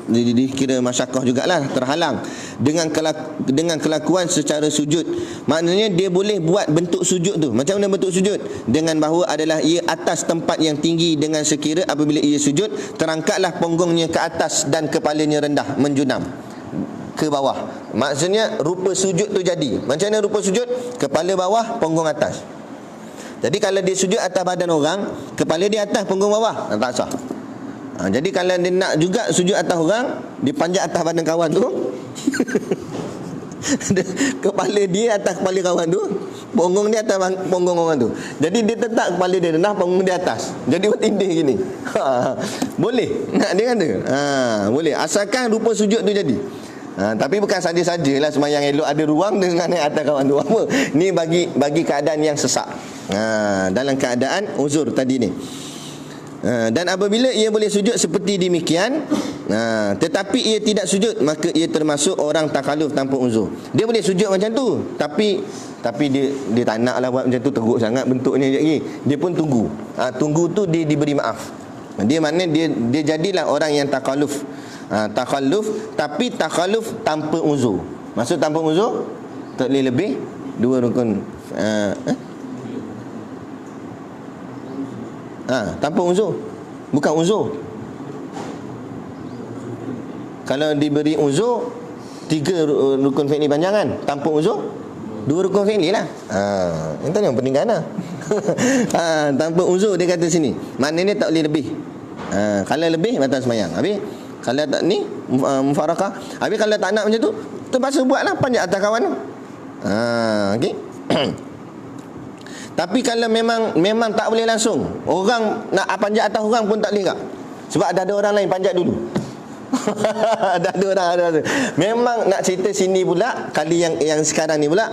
dikira masyakkah jugalah, terhalang dengan kelakuan secara sujud. Maknanya dia boleh buat bentuk sujud tu. Macam mana bentuk sujud? Dengan bahawa adalah ia atas tempat yang tinggi, dengan sekira apabila ia sujud, terangkatlah punggungnya ke atas dan kepalanya rendah menjunam ke bawah. Maksudnya rupa sujud tu jadi. Macam mana rupa sujud? Kepala bawah, punggung atas. Jadi kalau dia sujud atas badan orang, kepala dia atas, punggung bawah, tak sah. Jadi kalau dia nak juga sujud atas orang, dia panjat atas badan kawan tu. Kepala dia atas kepala kawan tu, punggung dia atas punggung orang tu. Jadi dia tetap kepala dia rendah, punggung dia atas. Jadi bertindih gini. Boleh. Nak dia kata. Boleh. Asalkan rupa sujud tu jadi. Tapi bukan saja-sajalah sembahyang elok ada ruang dengan naik atas kawan tu. Apa? Ni bagi keadaan yang sesak. Dalam keadaan uzur tadi ni. Dan apabila ia boleh sujud seperti demikian, tetapi ia tidak sujud, maka ia termasuk orang takalluf tanpa uzur. Dia boleh sujud macam tu, tapi dia tak nak lah buat macam tu, teruk sangat bentuknya lagi. Dia pun tunggu. Tunggu tu dia diberi maaf. Dia maknanya dia jadilah orang yang takalluf. Takalluf, tapi takalluf tanpa uzur. Maksud tanpa uzur, tak boleh lebih 2 rukun. Tanpa uzur. Bukan uzur. Kalau diberi uzur 3 rukun fi'li panjangan, tanpa uzur 2 rukun fi'li lah. Itu yang penting kan. Tanpa uzur dia kata sini. Maknanya tak boleh lebih. Kalau lebih batal sembahyang. Habis kalau tak ni mufarakah. Habis kalau tak nak macam tu, terpaksa buatlah, panjat atas kawan tu. Okey. Tapi kalau memang tak boleh langsung, orang nak panjat atas orang pun tak boleh tak? Sebab dah ada orang lain panjat dulu. Dah ada orang. Memang nak cerita sini pula, kali yang sekarang ni pula,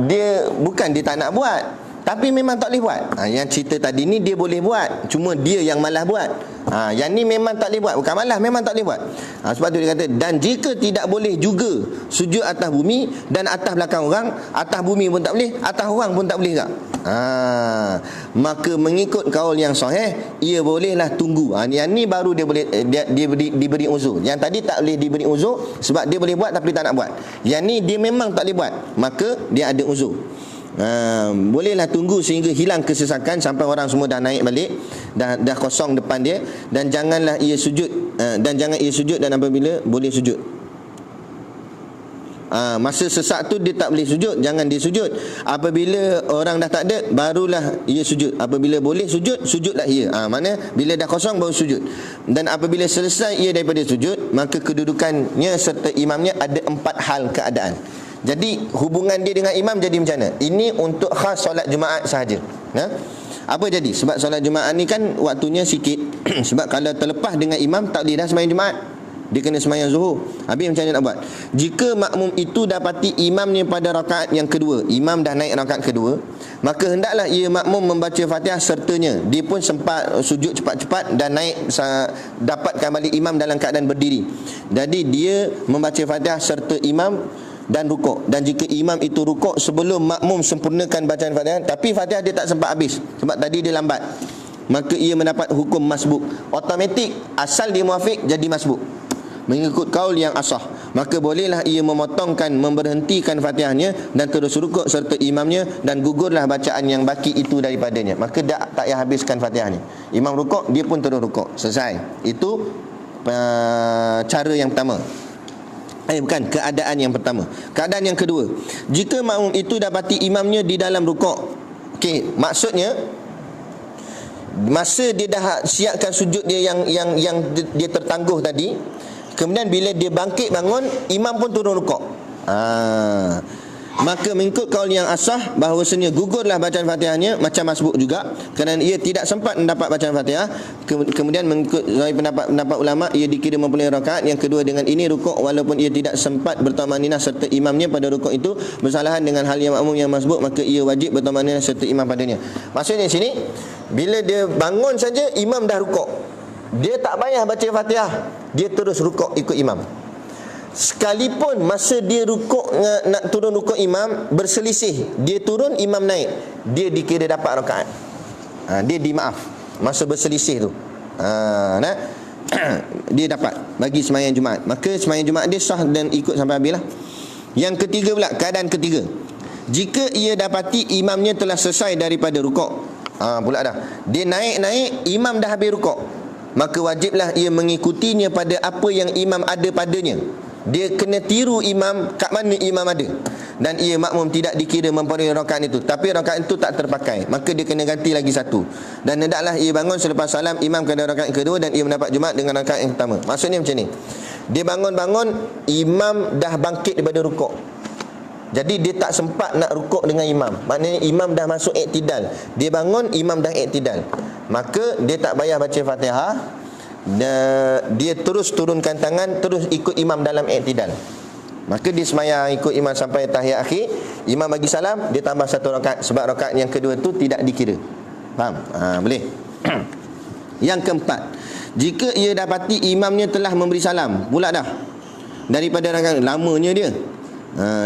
dia bukan dia tak nak buat, tapi memang tak boleh buat. Yang cerita tadi ni dia boleh buat, cuma dia yang malas buat. Yang ni memang tak boleh buat, bukan malas, memang tak boleh buat. Sebab tu dia kata, dan jika tidak boleh juga sujud atas bumi dan atas belakang orang, atas bumi pun tak boleh, atas orang pun tak boleh tak? Maka mengikut kaul yang sahih, ia bolehlah tunggu. Yang ni baru dia boleh diberi uzur. Yang tadi tak boleh diberi uzur sebab dia boleh buat tapi tak nak buat. Yang ni dia memang tak boleh buat, maka dia ada uzur. Bolehlah tunggu sehingga hilang kesesakan, sampai orang semua dah naik balik, dah kosong depan dia, dan janganlah ia sujud, dan apabila boleh sujud, masa sesak tu dia tak boleh sujud, jangan dia sujud. Apabila orang dah tak ada, barulah ia sujud. Apabila boleh sujud, sujudlah ia. Mana bila dah kosong baru sujud. Dan apabila selesai ia daripada sujud, maka kedudukannya serta imamnya ada 4 hal keadaan. Jadi hubungan dia dengan imam jadi macam mana? Ini untuk khas solat Jumaat sahaja. Apa jadi? Sebab solat Jumaat ni kan waktunya sikit. Sebab kalau terlepas dengan imam, tak boleh dah sembahyang Jumaat, dia kena sembahyang Zuhur. Habis macam mana nak buat? Jika makmum itu dapati imamnya pada rakaat yang kedua, imam dah naik rakaat kedua, maka hendaklah ia makmum membaca Fatihah sertanya. Dia pun sempat sujud cepat-cepat dan naik, dapatkan balik imam dalam keadaan berdiri. Jadi dia membaca Fatihah serta imam dan rukuk. Dan jika imam itu rukuk sebelum makmum sempurnakan bacaan Fatihah, tapi Fatihah dia tak sempat habis sebab tadi dia lambat, maka ia mendapat hukum masbuk. Automatik, asal dia muafiq jadi masbuk mengikut kaul yang asah. Maka bolehlah ia memotongkan, memberhentikan Fatihahnya dan terus rukuk serta imamnya, dan gugurlah bacaan yang baki itu daripadanya. Maka tak payah habiskan Fatihahnya. Imam rukuk, dia pun terus rukuk, selesai. Itu cara yang pertama. Bukan, keadaan yang pertama. Keadaan yang kedua, jika makmum itu dapati imamnya di dalam rukuk. Okey, maksudnya masa dia dah siapkan sujud dia yang dia tertangguh tadi, kemudian bila dia bangkit bangun, imam pun turun rukuk. maka mengikut kaul yang asah bahawasanya gugurlah bacaan Fatihahnya macam masbuk juga, kerana ia tidak sempat mendapat bacaan Fatihah. Kemudian mengikut pendapat ulama, ia dikira mempunyai rakaat yang kedua dengan ini rukuk walaupun ia tidak sempat bertamaninah serta imamnya pada rukuk itu bersalahan dengan hal yang makmum yang masbuk, maka ia wajib bertamaninah serta imam padanya. Maksudnya sini, bila dia bangun saja imam dah rukuk, dia tak payah baca Fatihah, dia terus rukuk ikut imam. Sekalipun masa dia rukuk, nak turun rukuk imam berselisih, dia turun imam naik, dia dikira dapat rakaat. Dia dimaaf masa berselisih tu. Dia dapat bagi sembahyang Jumaat. Maka sembahyang Jumaat dia sah dan ikut sampai habis lah. Yang ketiga pula, keadaan ketiga, jika ia dapati imamnya telah selesai daripada rukuk, pula dah dia naik imam dah habis rukuk, maka wajiblah ia mengikutinya pada apa yang imam ada padanya. Dia kena tiru imam kat mana imam ada, dan ia makmum tidak dikira mempunyai rakaat itu, tapi rakaat itu tak terpakai, maka dia kena ganti lagi satu. Dan hendaklah ia bangun selepas salam imam pada rakaat kedua dan ia mendapat Jumaat dengan rakaat yang pertama. Maksudnya macam ni, dia bangun-bangun imam dah bangkit daripada rukuk, jadi dia tak sempat nak rukuk dengan imam. Maknanya imam dah masuk iktidal, dia bangun imam dah iktidal, maka dia tak payah baca Fatihah, dia terus turunkan tangan, terus ikut imam dalam iktidal. Maka dia sembahyang ikut imam sampai tahiyat akhir, imam bagi salam, dia tambah satu rakaat, sebab rakaat yang kedua tu tidak dikira. Faham? Boleh. Yang keempat, jika ia dapati imamnya telah memberi salam pula dah daripada rakaat lamanya dia,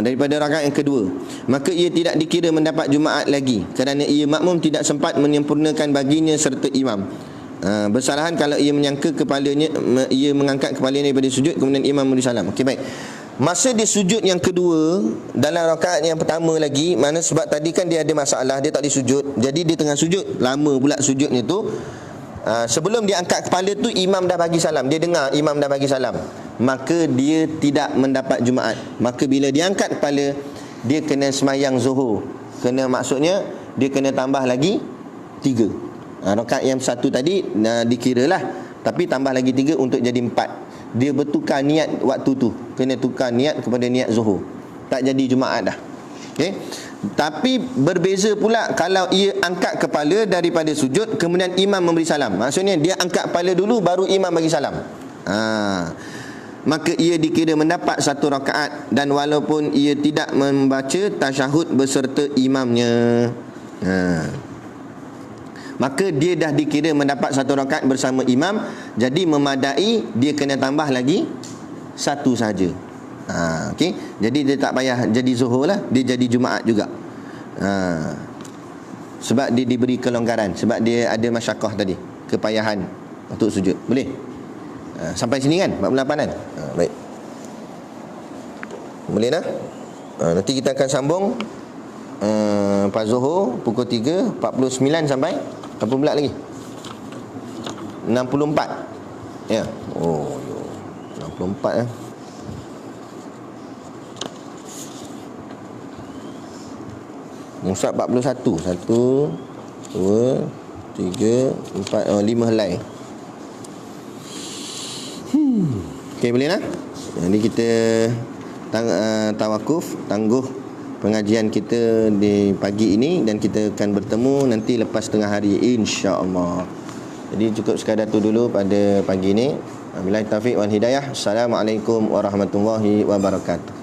daripada rakaat yang kedua, maka ia tidak dikira mendapat Jumaat lagi, kerana ia makmum tidak sempat menyempurnakan baginya serta imam. Bersalahan kalau ia menyangka kepalanya, ia mengangkat kepalanya daripada sujud, kemudian imam memberi salam. Okey, baik. Masa dia sujud yang kedua dalam rakaat yang pertama lagi, mana sebab tadi kan dia ada masalah, dia tak boleh sujud, jadi dia tengah sujud, lama pula sujudnya tu. Sebelum dia angkat kepala tu imam dah bagi salam, dia dengar imam dah bagi salam, maka dia tidak mendapat Jumaat. Maka bila dia angkat kepala, dia kena sembahyang zuhur. Maksudnya dia kena tambah lagi 3. Rakaat yang satu tadi dikira lah, tapi tambah lagi 3 untuk jadi 4. Dia bertukar niat waktu tu, kena tukar niat kepada niat zuhur, tak jadi Jumaat dah. Okay? Tapi berbeza pula kalau ia angkat kepala daripada sujud, kemudian imam memberi salam. Maksudnya dia angkat kepala dulu, baru imam bagi salam. Maka ia dikira mendapat satu rakaat, dan walaupun ia tidak membaca tasyahud beserta imamnya, maka dia dah dikira mendapat satu rakaat bersama imam. Jadi memadai dia kena tambah lagi satu saja. Okey. Jadi dia tak payah jadi zuhur lah, dia jadi Jumaat juga. Sebab dia diberi kelonggaran, sebab dia ada masyakkah tadi, kepayahan untuk sujud. Boleh? Sampai sini kan 48 kan? Baik. Boleh dah? Nanti kita akan sambung Lepas Zuhur pukul 3, 49 sampai apa pula lagi? 64. Ya. Oh, 64 ya. Musab 41. 1 2 3 4 5 helai. Okey, boleh lah. Jadi kita tawakuf, tangguh pengajian kita di pagi ini, dan kita akan bertemu nanti lepas tengah hari insya-Allah. Jadi cukup sekadar tu dulu pada pagi ini. Wabillahi taufiq wal hidayah. Assalamualaikum warahmatullahi wabarakatuh.